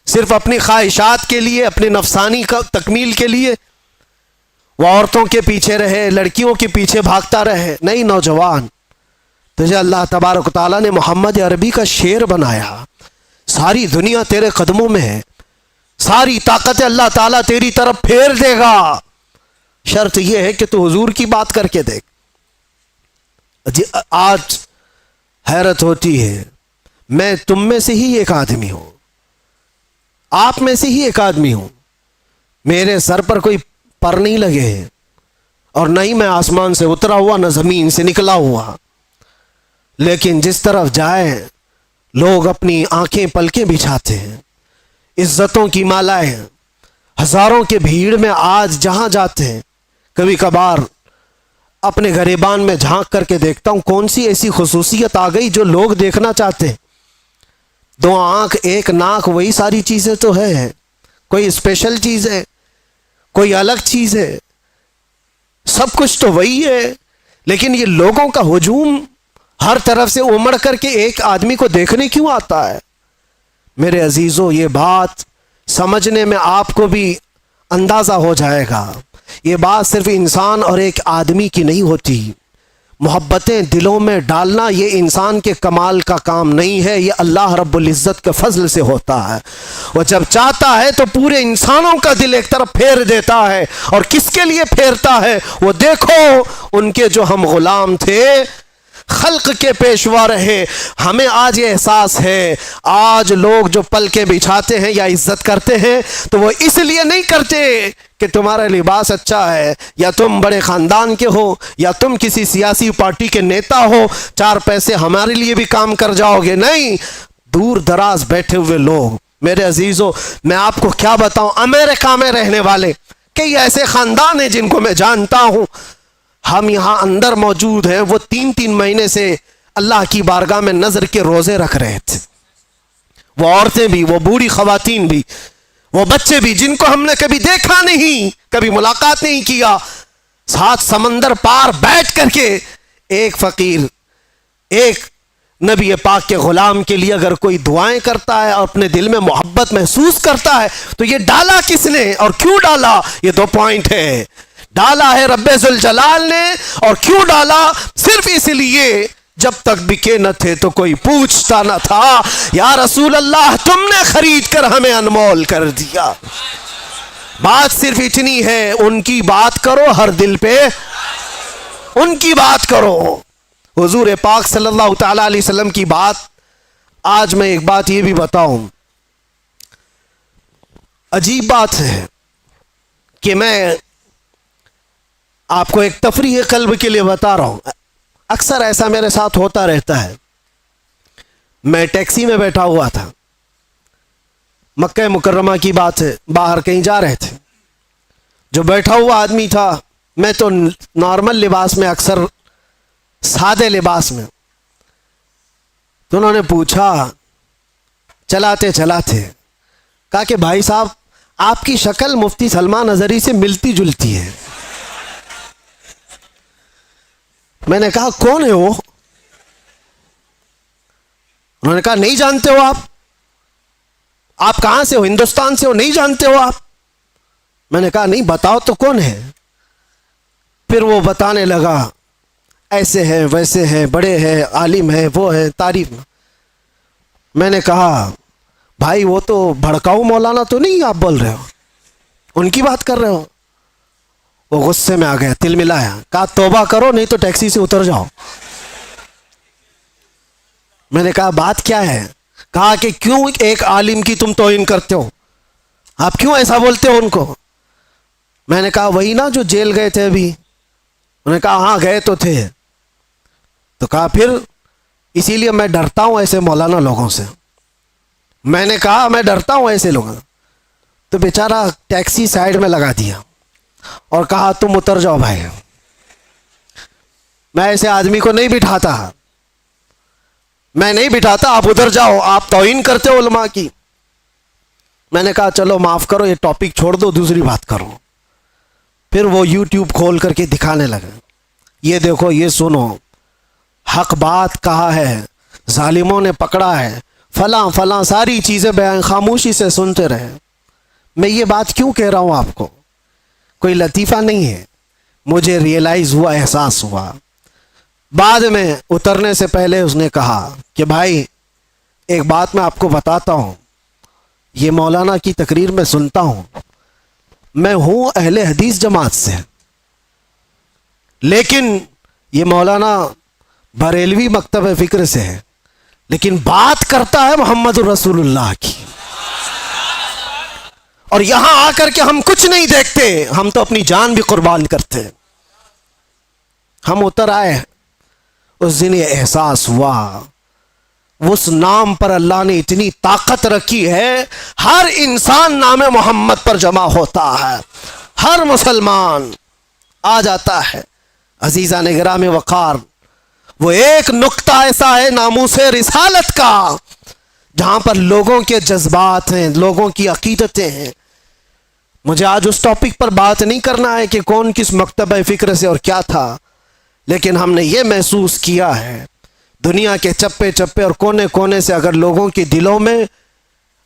[SPEAKER 3] صرف اپنی خواہشات کے لیے، اپنے نفسانی کا تکمیل کے لیے وہ عورتوں کے پیچھے رہے، لڑکیوں کے پیچھے بھاگتا رہے؟ نہیں نوجوان، تجھے اللہ تبارک و تعالیٰ نے محمد عربی کا شیر بنایا. ساری دنیا تیرے قدموں میں ہے، ساری طاقت اللہ تعالیٰ تیری طرف پھیر دے گا. شرط یہ ہے کہ تو حضور کی بات کر کے دیکھ. آج حیرت ہوتی ہے، میں تم میں سے ہی ایک آدمی ہوں، آپ میں سے ہی ایک آدمی ہوں. میرے سر پر کوئی پر نہیں لگے ہیں، اور نہ ہی میں آسمان سے اترا ہوا، نہ زمین سے نکلا ہوا. لیکن جس طرف جائیں لوگ اپنی آنکھیں پلکیں بچھاتے ہیں، عزتوں کی مالائیں، ہزاروں کے بھیڑ میں آج جہاں جاتے ہیں، کبھی کبھار اپنے گریبان میں جھانک کر کے دیکھتا ہوں کون سی ایسی خصوصیت آ گئی جو لوگ دیکھنا چاہتے ہیں. 2 آنکھ 1 ناک، وہی ساری چیزیں تو ہے. کوئی اسپیشل چیز ہے؟ کوئی الگ چیز ہے؟ سب کچھ تو وہی ہے. لیکن یہ لوگوں کا ہجوم ہر طرف سے امڑ کر کے ایک آدمی کو دیکھنے کیوں آتا ہے؟ میرے عزیزوں، یہ بات سمجھنے میں آپ کو بھی اندازہ ہو جائے گا. یہ بات صرف انسان اور ایک آدمی کی نہیں ہوتی. محبتیں دلوں میں ڈالنا یہ انسان کے کمال کا کام نہیں ہے، یہ اللہ رب العزت کے فضل سے ہوتا ہے. وہ جب چاہتا ہے تو پورے انسانوں کا دل ایک طرف پھیر دیتا ہے. اور کس کے لیے پھیرتا ہے؟ وہ دیکھو، ان کے جو ہم غلام تھے، خلق کے پیشوا رہے. ہمیں آج یہ احساس ہے، آج لوگ جو پلکیں بچھاتے ہیں یا عزت کرتے ہیں تو وہ اس لیے نہیں کرتے کہ تمہارا لباس اچھا ہے، یا تم بڑے خاندان کے ہو، یا تم کسی سیاسی پارٹی کے نیتا ہو، 4 پیسے ہمارے لیے بھی کام کر جاؤ گے. نہیں، دور دراز بیٹھے ہوئے لوگ. میرے عزیزوں، میں آپ کو کیا بتاؤں، امریکہ میں رہنے والے کئی ایسے خاندان ہیں جن کو میں جانتا ہوں. ہم یہاں اندر موجود ہیں، وہ 3 مہینے سے اللہ کی بارگاہ میں نظر کے روزے رکھ رہے تھے، وہ عورتیں بھی، وہ بوڑھی خواتین بھی، وہ بچے بھی جن کو ہم نے کبھی دیکھا نہیں، کبھی ملاقات نہیں کیا، ساتھ سمندر پار بیٹھ کر کے ایک فقیر، ایک نبی پاک کے غلام کے لیے اگر کوئی دعائیں کرتا ہے اور اپنے دل میں محبت محسوس کرتا ہے تو یہ ڈالا کس نے اور کیوں ڈالا؟ یہ 2 پوائنٹ ہے۔ ڈالا ہے رب ذوالجلال نے، اور کیوں ڈالا؟ صرف اس لیے جب تک بکے نہ تھے تو کوئی پوچھتا نہ تھا، یا رسول اللہ تم نے خرید کر ہمیں انمول کر دیا۔ بات صرف اتنی ہے، ان کی بات کرو، ہر دل پہ ان کی بات کرو۔ حضور پاک صلی اللہ تعالی علیہ وسلم کی بات، آج میں ایک بات یہ بھی بتاؤں، عجیب بات ہے کہ میں آپ کو ایک تفریح قلب کے لیے بتا رہا ہوں، اکثر ایسا میرے ساتھ ہوتا رہتا ہے۔ میں ٹیکسی میں بیٹھا ہوا تھا، مکہ مکرمہ کی بات ہے، باہر کہیں جا رہے تھے، جو بیٹھا ہوا آدمی تھا، میں تو نارمل لباس میں، اکثر سادے لباس میں، تو انہوں نے پوچھا چلاتے چلاتے، کہا کہ بھائی صاحب آپ کی شکل مفتی سلمان اظہری سے ملتی جلتی ہے۔ میں نے کہا کون ہے وہ؟ انہوں نے کہا نہیں جانتے ہو آپ کہاں سے ہو؟ ہندوستان سے ہو؟ نہیں جانتے ہو آپ؟ میں نے کہا نہیں، بتاؤ تو کون ہے؟ پھر وہ بتانے لگا، ایسے ہیں ویسے ہیں، بڑے ہیں، عالم ہیں، وہ ہیں، تعریف۔ میں نے کہا بھائی وہ تو بھڑکاؤ مولانا تو نہیں آپ بول رہے ہو، ان کی بات کر رہے ہو؟ وہ غصے میں آ گیا، تل ملایا، کہا توبہ کرو نہیں تو ٹیکسی سے اتر جاؤ۔ میں نے کہا بات کیا ہے؟ کہا کہ کیوں ایک عالم کی تم توہین کرتے ہو، آپ کیوں ایسا بولتے ہو ان کو؟ میں نے کہا وہی نا جو جیل گئے تھے ابھی۔ انہوں نے کہا ہاں گئے تو تھے۔ تو کہا پھر اسی لیے میں ڈرتا ہوں ایسے مولانا لوگوں سے۔ میں نے کہا میں ڈرتا ہوں ایسے لوگوں سے۔ تو بیچارہ ٹیکسی سائیڈ میں لگا دیا اور کہا تم اتر جاؤ بھائی، میں ایسے آدمی کو نہیں بٹھاتا، میں نہیں بٹھاتا، آپ ادھر جاؤ، آپ توہین کرتے ہو علماء کی۔ میں نے کہا چلو معاف کرو، یہ ٹاپک چھوڑ دو، دوسری بات کرو۔ پھر وہ یوٹیوب کھول کر کے دکھانے لگا، یہ دیکھو، یہ سنو، حق بات کہا ہے، ظالموں نے پکڑا ہے، فلاں فلاں ساری چیزیں بیان، خاموشی سے سنتے رہے۔ میں یہ بات کیوں کہہ رہا ہوں آپ کو؟ کوئی لطیفہ نہیں ہے، مجھے ریئلائز ہوا، احساس ہوا۔ بعد میں اترنے سے پہلے اس نے کہا کہ بھائی ایک بات میں آپ کو بتاتا ہوں، یہ مولانا کی تقریر میں سنتا ہوں، میں ہوں اہل حدیث جماعت سے، لیکن یہ مولانا بریلوی مکتب فکر سے ہے، لیکن بات کرتا ہے محمد رسول اللہ کی، اور یہاں آ کر کے ہم کچھ نہیں دیکھتے، ہم تو اپنی جان بھی قربان کرتے ہیں۔ ہم اتر آئے، اس دن یہ احساس ہوا، اس نام پر اللہ نے اتنی طاقت رکھی ہے، ہر انسان نام محمد پر جمع ہوتا ہے، ہر مسلمان آ جاتا ہے۔ عزیزان گرامی وقار، وہ ایک نقطہ ایسا ہے ناموس رسالت کا، جہاں پر لوگوں کے جذبات ہیں، لوگوں کی عقیدتیں ہیں۔ مجھے آج اس ٹاپک پر بات نہیں کرنا ہے کہ کون کس مکتبہ فکر سے اور کیا تھا، لیکن ہم نے یہ محسوس کیا ہے دنیا کے چپے چپے اور کونے کونے سے اگر لوگوں کے دلوں میں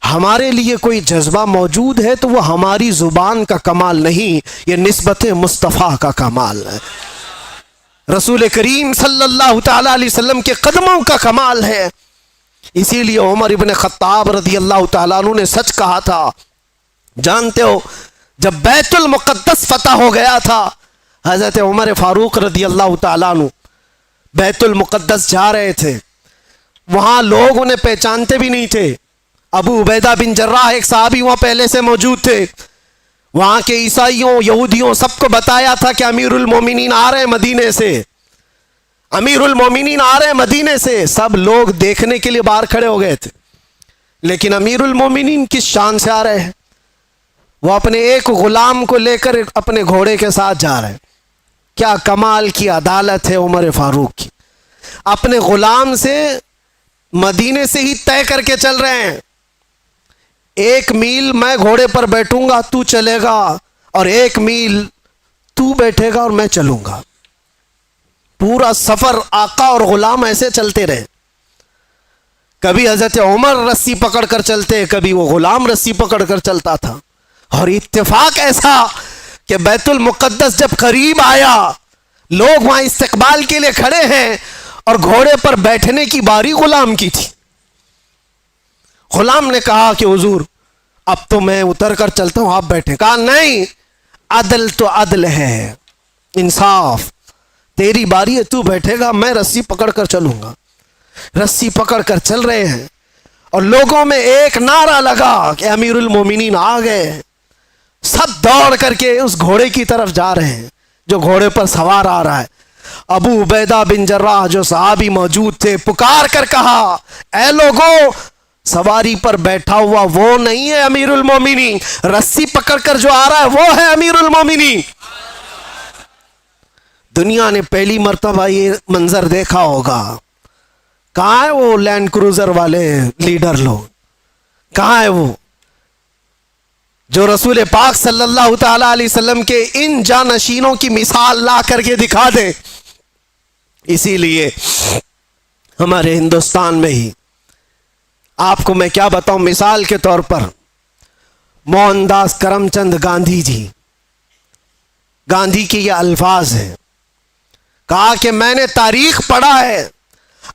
[SPEAKER 3] ہمارے لیے کوئی جذبہ موجود ہے تو وہ ہماری زبان کا کمال نہیں، یہ نسبت مصطفیٰ کا کمال ہے، رسول کریم صلی اللہ تعالی علیہ وسلم کے قدموں کا کمال ہے۔ اسی لیے عمر ابن خطاب رضی اللہ تعالیٰ عنہ نے سچ کہا تھا۔ جانتے ہو جب بیت المقدس فتح ہو گیا تھا، حضرت عمر فاروق رضی اللہ تعالیٰ عنہ بیت المقدس جا رہے تھے، وہاں لوگ انہیں پہچانتے بھی نہیں تھے۔ ابو عبیدہ بن جراح ایک صحابی وہاں پہلے سے موجود تھے، وہاں کے عیسائیوں یہودیوں سب کو بتایا تھا کہ امیر المومنین آ رہے ہیں مدینے سے، امیر المومنین آ رہے ہیں مدینے سے۔ سب لوگ دیکھنے کے لیے باہر کھڑے ہو گئے تھے، لیکن امیر المومنین کس شان سے آ رہے ہیں؟ وہ اپنے ایک غلام کو لے کر اپنے گھوڑے کے ساتھ جا رہے ہیں۔ کیا کمال کی عدالت ہے عمر فاروق کی. اپنے غلام سے مدینے سے ہی طے کر کے چل رہے ہیں, 1 میل میں گھوڑے پر بیٹھوں گا تو چلے گا, اور 1 میل تو بیٹھے گا اور میں چلوں گا. پورا سفر آقا اور غلام ایسے چلتے رہے. کبھی حضرت عمر رسی پکڑ کر چلتے, کبھی وہ غلام رسی پکڑ کر چلتا تھا. اور اتفاق ایسا کہ بیت المقدس جب قریب آیا, لوگ وہاں استقبال کے لیے کھڑے ہیں, اور گھوڑے پر بیٹھنے کی باری غلام کی تھی. غلام نے کہا کہ حضور اب تو میں اتر کر چلتا ہوں, آپ بیٹھے. کہا نہیں, عدل تو عدل ہے, انصاف, تیری باری ہے تو بیٹھے گا, میں رسی پکڑ کر چلوں گا. رسی پکڑ کر چل رہے ہیں, اور لوگوں میں ایک نعرہ لگا کہ امیر المومنین آ گئے. سب دوڑ کر کے اس گھوڑے کی طرف جا رہے ہیں جو گھوڑے پر سوار آ رہا ہے. ابو عبیدہ بن جراح جو صحابی موجود تھے, پکار کر کہا اے لوگوں, سواری پر بیٹھا ہوا وہ نہیں ہے امیر المومنین, رسی پکڑ کر جو آ رہا ہے وہ ہے امیر المومنین. دنیا نے پہلی مرتبہ یہ منظر دیکھا ہوگا. کہاں ہے وہ لینڈ کروزر والے لیڈر لوگ, کہاں ہے وہ جو رسول پاک صلی اللہ تعالی علیہ وسلم کے ان جانشینوں کی مثال لا کر کے دکھا دے. اسی لیے ہمارے ہندوستان میں ہی آپ کو میں کیا بتاؤں, مثال کے طور پر موہن داس کرم چند گاندھی جی, گاندھی کے یہ الفاظ ہیں, کہا کہ میں نے تاریخ پڑھا ہے,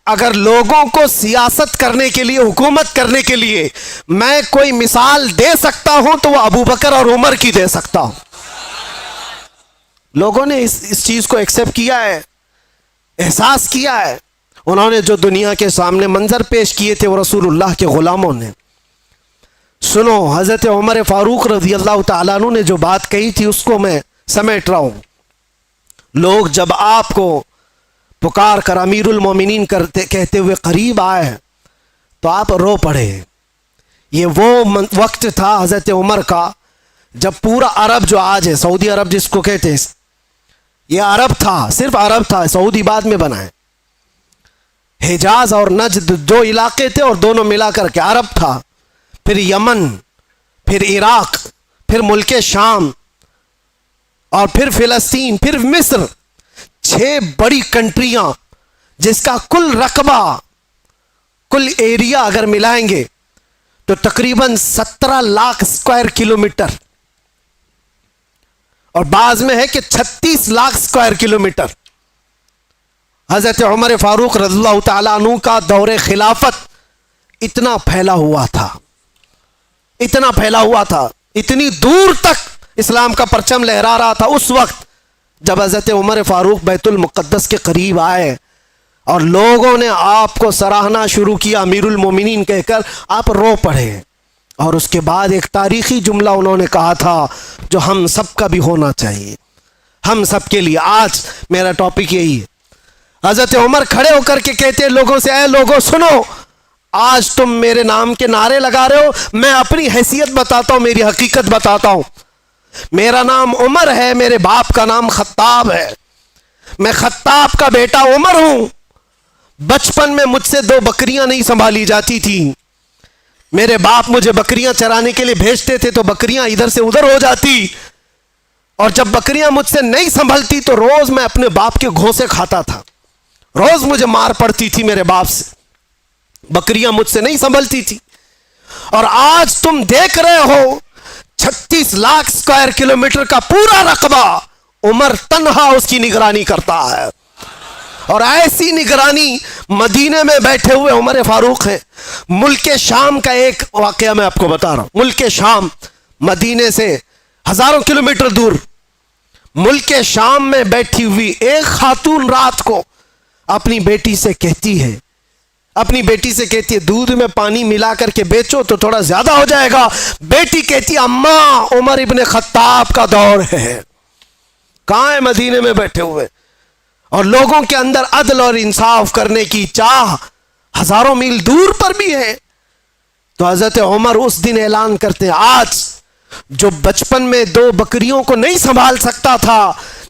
[SPEAKER 3] اگر لوگوں کو سیاست کرنے کے لیے, حکومت کرنے کے لیے میں کوئی مثال دے سکتا ہوں تو وہ ابو بکر اور عمر کی دے سکتا ہوں. لوگوں نے اس چیز کو ایکسپٹ کیا ہے, احساس کیا ہے. انہوں نے جو دنیا کے سامنے منظر پیش کیے تھے وہ رسول اللہ کے غلاموں نے. سنو, حضرت عمر فاروق رضی اللہ تعالیٰ عنہ نے جو بات کہی تھی اس کو میں سمیٹ رہا ہوں. لوگ جب آپ کو پکار کر امیر المومنین کہتے ہوئے قریب آئے تو آپ رو پڑے. یہ وہ وقت تھا حضرت عمر کا جب پورا عرب جو آج ہے, سعودی عرب جس کو کہتے ہیں, یہ عرب تھا, صرف عرب تھا, سعودی بعد میں بنا ہے. حجاز اور نجد دو علاقے تھے اور دونوں ملا کر کے عرب تھا. پھر یمن, پھر عراق, پھر ملک شام, اور پھر فلسطین, پھر مصر. 6 بڑی کنٹریاں جس کا کل رقبہ, کل ایریا اگر ملائیں گے تو تقریباً 17 لاکھ اسکوائر کلومیٹر, اور بعض میں ہے کہ 36 لاکھ اسکوائر کلومیٹر. حضرت عمر فاروق رضی اللہ تعالیٰ عنہ کا دور خلافت اتنا پھیلا ہوا تھا, اتنا پھیلا ہوا تھا, اتنی دور تک اسلام کا پرچم لہرا رہا تھا. اس وقت جب حضرت عمر فاروق بیت المقدس کے قریب آئے اور لوگوں نے آپ کو سراہنا شروع کیا امیر المومنین کہہ کر, آپ رو پڑے. اور اس کے بعد ایک تاریخی جملہ انہوں نے کہا تھا جو ہم سب کا بھی ہونا چاہیے, ہم سب کے لیے. آج میرا ٹاپک یہی ہے. حضرت عمر کھڑے ہو کر کے کہتے لوگوں سے, اے لوگوں سنو, آج تم میرے نام کے نعرے لگا رہے ہو, میں اپنی حیثیت بتاتا ہوں, میری حقیقت بتاتا ہوں. میرا نام عمر ہے, میرے باپ کا نام خطاب ہے, میں خطاب کا بیٹا عمر ہوں. بچپن میں مجھ سے 2 بکریاں نہیں سنبھالی جاتی تھی. میرے باپ مجھے بکریاں چرانے کے لیے بھیجتے تھے تو بکریاں ادھر سے ادھر ہو جاتی, اور جب بکریاں مجھ سے نہیں سنبھلتی تو روز میں اپنے باپ کے گھونسے کھاتا تھا. روز مجھے مار پڑتی تھی میرے باپ سے, بکریاں مجھ سے نہیں سنبھلتی تھی. اور آج تم دیکھ رہے ہو 36 لاکھ اسکوائر کلومیٹر کا پورا رقبہ عمر تنہا اس کی نگرانی کرتا ہے. اور ایسی نگرانی مدینے میں بیٹھے ہوئے عمر فاروق ہیں. ملک شام کا ایک واقعہ میں آپ کو بتا رہا ہوں. ملک شام مدینے سے ہزاروں کلومیٹر دور, ملک شام میں بیٹھی ہوئی ایک خاتون رات کو اپنی بیٹی سے کہتی ہے, دودھ میں پانی ملا کر کے بیچو تو تھوڑا زیادہ ہو جائے گا. بیٹی کہتی اماں عمر ابن خطاب کا دور ہے. کہاں ہے؟ مدینے میں بیٹھے ہوئے, اور لوگوں کے اندر عدل اور انصاف کرنے کی چاہ ہزاروں میل دور پر بھی ہے. تو حضرت عمر اس دن اعلان کرتے ہیں, آج جو بچپن میں 2 بکریوں کو نہیں سنبھال سکتا تھا,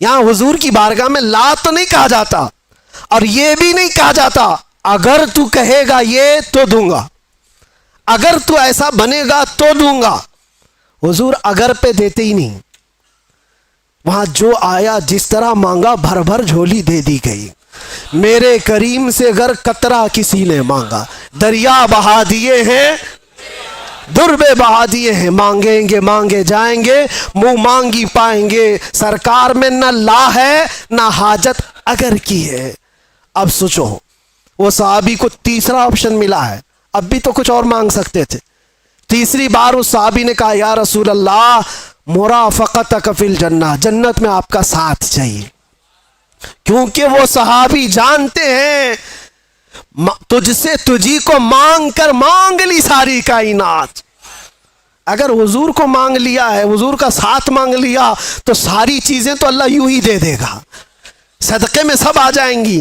[SPEAKER 3] یہاں حضور کی بارگاہ میں لا تو نہیں کہا جاتا، اور یہ بھی نہیں کہا جاتا اگر تو کہے گا یہ تو دوں گا، اگر تو ایسا بنے گا تو دوں گا۔ حضور اگر پہ دیتے ہی نہیں، وہاں جو آیا جس طرح مانگا بھر بھر جھولی دے دی گئی۔ میرے کریم سے گر قطرہ کسی نے مانگا، دریا بہا دیے ہیں دربے بہا دیے ہیں، مانگیں گے مانگے جائیں گے، منہ مانگی پائیں گے۔ سرکار میں نہ لا ہے نہ حاجت اگر کی ہے۔ اب سوچو، وہ صحابی کو تیسرا آپشن ملا ہے، اب بھی تو کچھ اور مانگ سکتے تھے۔ تیسری بار اس صحابی نے کہا یا رسول اللہ مرافقتک فی الجنہ، جنت میں آپ کا ساتھ چاہیے، کیونکہ وہ صحابی جانتے ہیں تجھ سے تجھی کو مانگ کر مانگ لی ساری کائنات۔ اگر حضور کو مانگ لیا ہے، حضور کا ساتھ مانگ لیا، تو ساری چیزیں تو اللہ یوں ہی دے دے گا، صدقے میں سب آ جائیں گی۔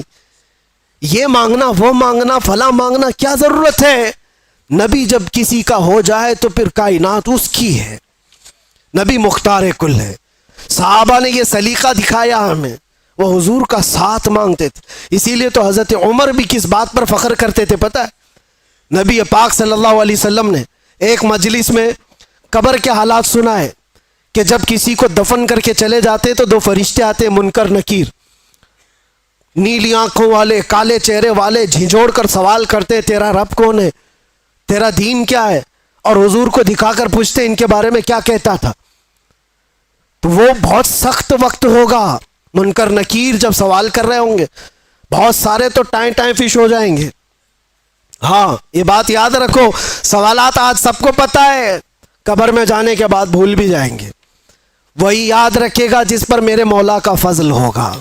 [SPEAKER 3] یہ مانگنا وہ مانگنا فلاں مانگنا کیا ضرورت ہے؟ نبی جب کسی کا ہو جائے تو پھر کائنات اس کی ہے، نبی مختار کل ہے۔ صحابہ نے یہ سلیقہ دکھایا ہمیں، وہ حضور کا ساتھ مانگتے تھے۔ اسی لیے تو حضرت عمر بھی کس بات پر فخر کرتے تھے پتہ ہے؟ نبی پاک صلی اللہ علیہ وسلم نے ایک مجلس میں قبر کے حالات سنائے کہ جب کسی کو دفن کر کے چلے جاتے تو دو فرشتے آتے، منکر نکیر، نیلی آنکھوں والے، کالے چہرے والے، جھنجھوڑ کر سوال کرتے تیرا رب کون ہے، تیرا دین کیا ہے، اور حضور کو دکھا کر پوچھتے ان کے بارے میں کیا کہتا تھا۔ تو وہ بہت سخت وقت ہوگا، منکر نکیر جب سوال کر رہے ہوں گے، بہت سارے تو ٹائیں ٹائیں فش ہو جائیں گے۔ ہاں یہ بات یاد رکھو، سوالات آج سب کو پتہ ہے، قبر میں جانے کے بعد بھول بھی جائیں گے۔ وہی یاد رکھے گا جس پر میرے مولا کا فضل ہوگا۔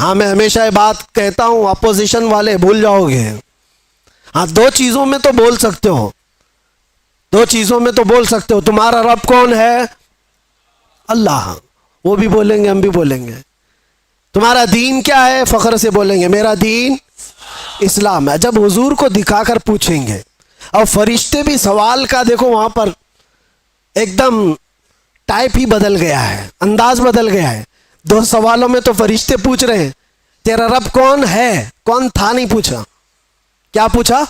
[SPEAKER 3] ہاں میں ہمیشہ یہ بات کہتا ہوں، اپوزیشن والے بھول جاؤ گے۔ ہاں دو چیزوں میں تو بول سکتے ہو، دو چیزوں میں تو بول سکتے ہو، تمہارا رب کون ہے؟ اللہ، وہ بھی بولیں گے ہم بھی بولیں گے۔ تمہارا دین کیا ہے؟ فخر سے بولیں گے میرا دین اسلام ہے۔ جب حضور کو دکھا کر پوچھیں گے، اور فرشتے بھی سوال کا دیکھو وہاں پر ایک دم ٹائپ ہی بدل گیا ہے، انداز بدل گیا ہے۔ دو سوالوں میں تو فرشتے پوچھ رہے ہیں تیرا رب کون ہے، کون تھا نہیں پوچھا، کیا پوچھا؟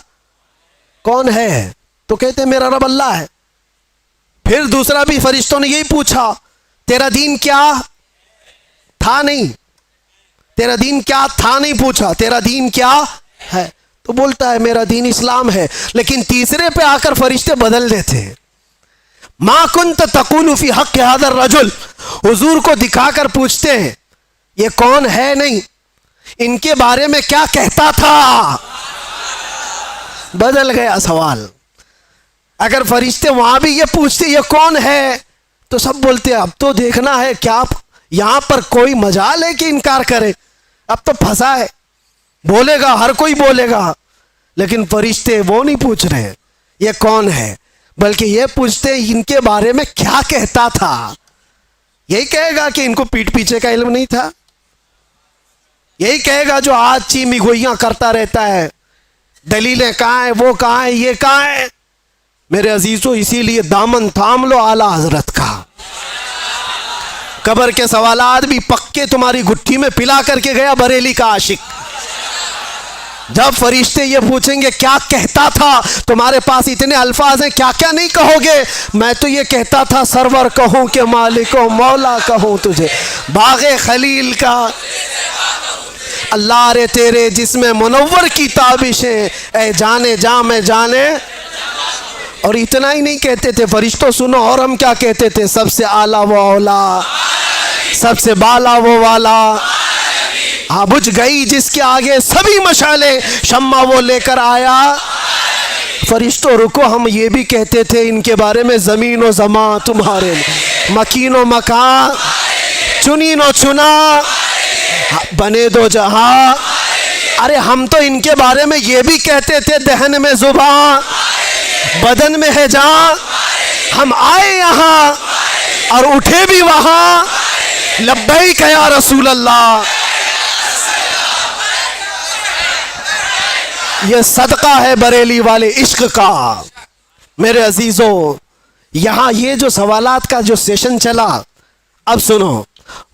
[SPEAKER 3] کون ہے، تو کہتے میرا رب اللہ ہے۔ پھر دوسرا بھی فرشتوں نے یہی پوچھا تیرا دین کیا تھا، نہیں تیرا دین کیا تھا نہیں پوچھا، تیرا دین کیا ہے، تو بولتا ہے میرا دین اسلام ہے۔ لیکن تیسرے پہ آ کر فرشتے بدل دیتے ہیں، ما کنت تقول فی حق ھذا الرجل، حضور کو دکھا کر پوچھتے ہیں یہ کون ہے، نہیں ان کے بارے میں کیا کہتا تھا، بدل گیا سوال۔ اگر فرشتے وہاں بھی یہ پوچھتے یہ کون ہے، تو سب بولتے اب تو دیکھنا ہے کیا یہاں پر کوئی مجال ہے کہ انکار کرے، اب تو پھنسا ہے، بولے گا ہر کوئی بولے گا۔ لیکن فرشتے وہ نہیں پوچھ رہے یہ کون ہے، بلکہ یہ پوچھتے ان کے بارے میں کیا کہتا تھا۔ یہی کہے گا کہ ان کو پیٹ پیچھے کا علم نہیں تھا، یہی کہے گا جو آج چیمی گوئیاں کرتا رہتا ہے، دلیلیں کہاں ہیں، وہ کہاں ہیں، یہ کہاں ہیں۔ میرے عزیزوں اسی لیے دامن تھام لو اعلیٰ حضرت کا، قبر کے سوالات بھی پکے تمہاری گٹھی میں پلا کر کے گیا بریلی کا عاشق۔ جب فرشتے یہ پوچھیں گے کیا کہتا تھا، تمہارے پاس اتنے الفاظ ہیں کیا کیا نہیں کہو گے۔ میں تو یہ کہتا تھا سرور کہوں کہ مالک و مولا کہوں تجھے، باغ خلیل کا اللہ رے تیرے جسم منور کی تابشیں، اے جانے جاں میں جانے۔ اور اتنا ہی نہیں کہتے تھے فرشتوں سنو، اور ہم کیا کہتے تھے، سب سے اعلیٰ وہ اولا، سب سے بالا وہ والا، ہاں بجھ گئی جس کے آگے سبھی مشالیں، شمع وہ لے کر آیا۔ فرشتوں رکو، ہم یہ بھی کہتے تھے ان کے بارے میں زمین و زمان تمہارے، مکین و مکان، چنین و چنا، بنے دو جہاں۔ ارے ہم تو ان کے بارے میں یہ بھی کہتے تھے دہن میں زبان، بدن میں ہے جان، ہم آئے یہاں اور اٹھے بھی وہاں، لبیک یا رسول اللہ۔ یہ صدقہ ہے بریلی والے عشق کا۔ میرے عزیزوں یہاں یہ جو سوالات کا جو سیشن چلا، اب سنو،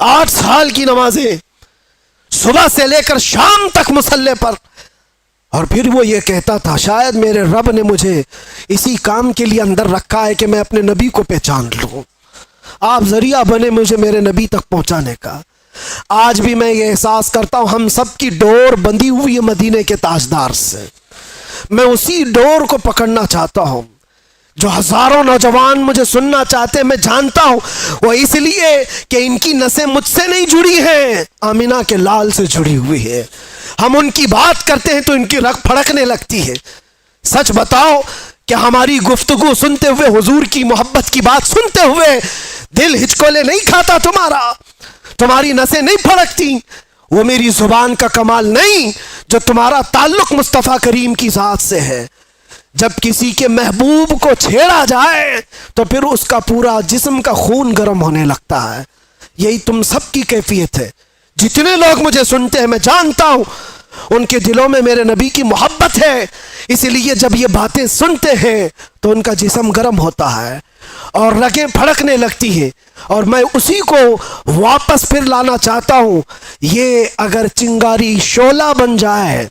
[SPEAKER 3] 8 سال کی نمازیں صبح سے لے کر شام تک مصلی پر. اور پھر وہ یہ کہتا تھا شاید میرے رب نے مجھے اسی کام کے لیے اندر رکھا ہے کہ میں اپنے نبی کو پہچان لوں. آپ ذریعہ بنے مجھے میرے نبی تک پہنچانے کا. آج بھی میں یہ احساس کرتا ہوں ہم سب کی ڈور بندھی ہوئی ہے مدینے کے تاجدار سے. میں اسی ڈور کو پکڑنا چاہتا ہوں جو ہزاروں نوجوان مجھے سننا چاہتے ہیں. میں جانتا ہوں وہ اس لیے کہ ان کی نسیں مجھ سے نہیں جڑی ہیں, آمینہ کے لال سے جڑی ہوئی ہے. ہم ان کی بات کرتے ہیں تو ان کی رگ پھڑکنے لگتی ہے. سچ بتاؤ کہ ہماری گفتگو سنتے ہوئے, حضور کی محبت کی بات سنتے ہوئے دل ہچکولے نہیں کھاتا تمہارا؟ تمہاری نسیں نہیں پھڑکتی؟ وہ میری زبان کا کمال نہیں جو تمہارا تعلق مصطفیٰ کریم کی ذات سے ہے. جب کسی کے محبوب کو چھیڑا جائے تو پھر اس کا پورا جسم کا خون گرم ہونے لگتا ہے. یہی تم سب کی کیفیت ہے. جتنے لوگ مجھے سنتے ہیں میں جانتا ہوں ان کے دلوں میں میرے نبی کی محبت ہے, اس لیے جب یہ باتیں سنتے ہیں تو ان کا جسم گرم ہوتا ہے اور رگیں پھڑکنے لگتی ہیں. اور میں اسی کو واپس پھر لانا چاہتا ہوں. یہ اگر چنگاری شعلہ بن جائے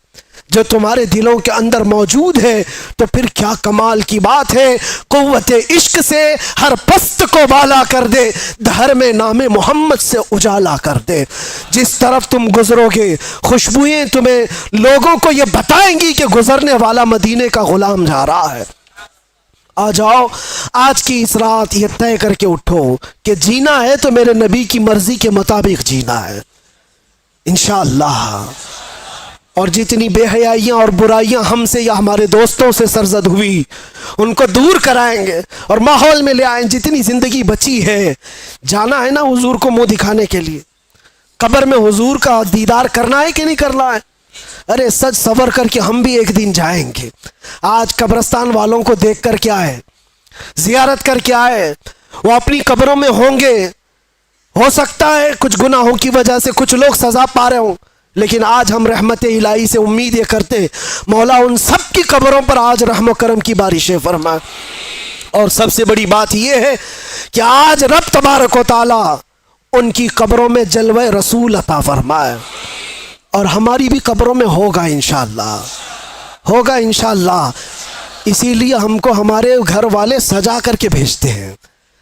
[SPEAKER 3] جو تمہارے دلوں کے اندر موجود ہے تو پھر کیا کمال کی بات ہے. قوت عشق سے ہر پست کو بالا کر دے, دھر میں نام محمد سے اجالا کر دے. جس طرف تم گزرو گے خوشبوئیں تمہیں لوگوں کو یہ بتائیں گی کہ گزرنے والا مدینے کا غلام جا رہا ہے. آ جاؤ آج کی اس رات یہ طے کر کے اٹھو کہ جینا ہے تو میرے نبی کی مرضی کے مطابق جینا ہے انشاءاللہ. اور جتنی بے حیائیاں اور برائیاں ہم سے یا ہمارے دوستوں سے سرزد ہوئی ان کو دور کرائیں گے اور ماحول میں لے آئیں. جتنی زندگی بچی ہے جانا ہے نا حضور کو منہ دکھانے کے لیے. قبر میں حضور کا دیدار کرنا ہے کہ نہیں کرنا ہے؟ ارے سج سور کر کے ہم بھی ایک دن جائیں گے. آج قبرستان والوں کو دیکھ کر کے آئے, زیارت کر کے آئے, وہ اپنی قبروں میں ہوں گے. ہو سکتا ہے کچھ گناہوں کی وجہ سے کچھ لوگ سزا پا رہے ہوں, لیکن آج ہم رحمت الہی سے امید یہ کرتے مولا ان سب کی قبروں پر آج رحم و کرم کی بارشیں فرمائے. اور سب سے بڑی بات یہ ہے کہ آج رب تبارک و تعالی ان کی قبروں میں جلوہ رسول عطا فرمائے. اور ہماری بھی قبروں میں ہوگا انشاءاللہ, ہوگا انشاءاللہ. اسی لیے ہم کو ہمارے گھر والے سجا کر کے بھیجتے ہیں,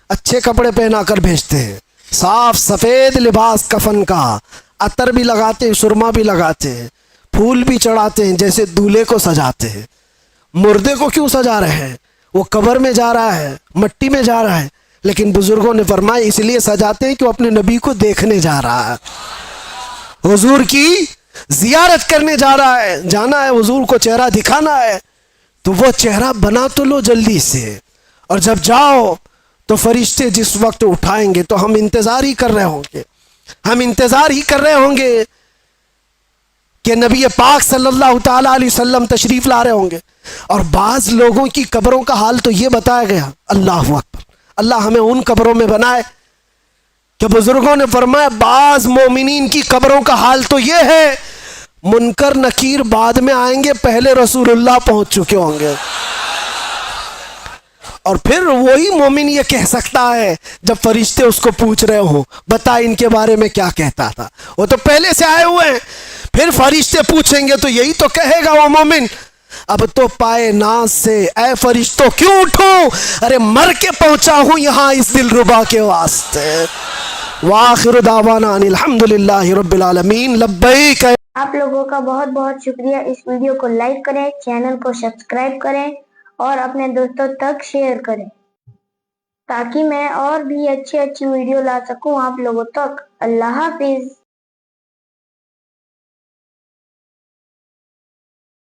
[SPEAKER 3] اچھے کپڑے پہنا کر بھیجتے ہیں, صاف سفید لباس کفن کا, عطر بھی لگاتے ہیں, سرما بھی لگاتے ہیں, پھول بھی چڑھاتے ہیں, جیسے دولہے کو سجاتے ہیں. مردے کو کیوں سجا رہے ہیں؟ وہ قبر میں جا رہا ہے, مٹی میں جا رہا ہے, لیکن بزرگوں نے فرمایا اس لیے سجاتے ہیں کہ وہ اپنے نبی کو دیکھنے جا رہا ہے, حضور کی زیارت کرنے جا رہا ہے. جانا ہے حضور کو چہرہ دکھانا ہے تو وہ چہرہ بنا تو لو جلدی سے. اور جب جاؤ تو فرشتے جس وقت اٹھائیں گے تو ہم انتظار ہی کر رہے ہوں گے, ہم انتظار ہی کر رہے ہوں گے کہ نبی پاک صلی اللہ تعالیٰ علیہ وسلم تشریف لا رہے ہوں گے. اور بعض لوگوں کی قبروں کا حال تو یہ بتایا گیا, اللہ اکبر, اللہ ہمیں ان قبروں میں بنائے کہ بزرگوں نے فرمایا بعض مومنین کی قبروں کا حال تو یہ ہے منکر نکیر بعد میں آئیں گے, پہلے رسول اللہ پہنچ چکے ہوں گے. اور پھر وہی مومن یہ کہہ سکتا ہے جب فرشتے اس کو پوچھ رہے ہوں بتا ان کے بارے میں کیا کہتا تھا, وہ تو پہلے سے آئے ہوئے ہیں. پھر فرشتے پوچھیں گے تو یہی تو کہے گا وہ مومن اب تو پائے ناز سے اے فرشتوں کیوں اٹھوں, ارے مر کے پہنچا ہوں یہاں اس دل ربا کے واسطے. وآخر دعوانا ان الحمدللہ رب العالمین. لبیک.
[SPEAKER 4] آپ لوگوں کا بہت بہت شکریہ. اس ویڈیو کو لائک کریں, چینل کو سبسکرائب کریں اور اپنے دوستوں تک شیئر کریں تاکہ میں اور بھی اچھی ویڈیو لا سکوں آپ لوگوں تک. اللہ حافظ.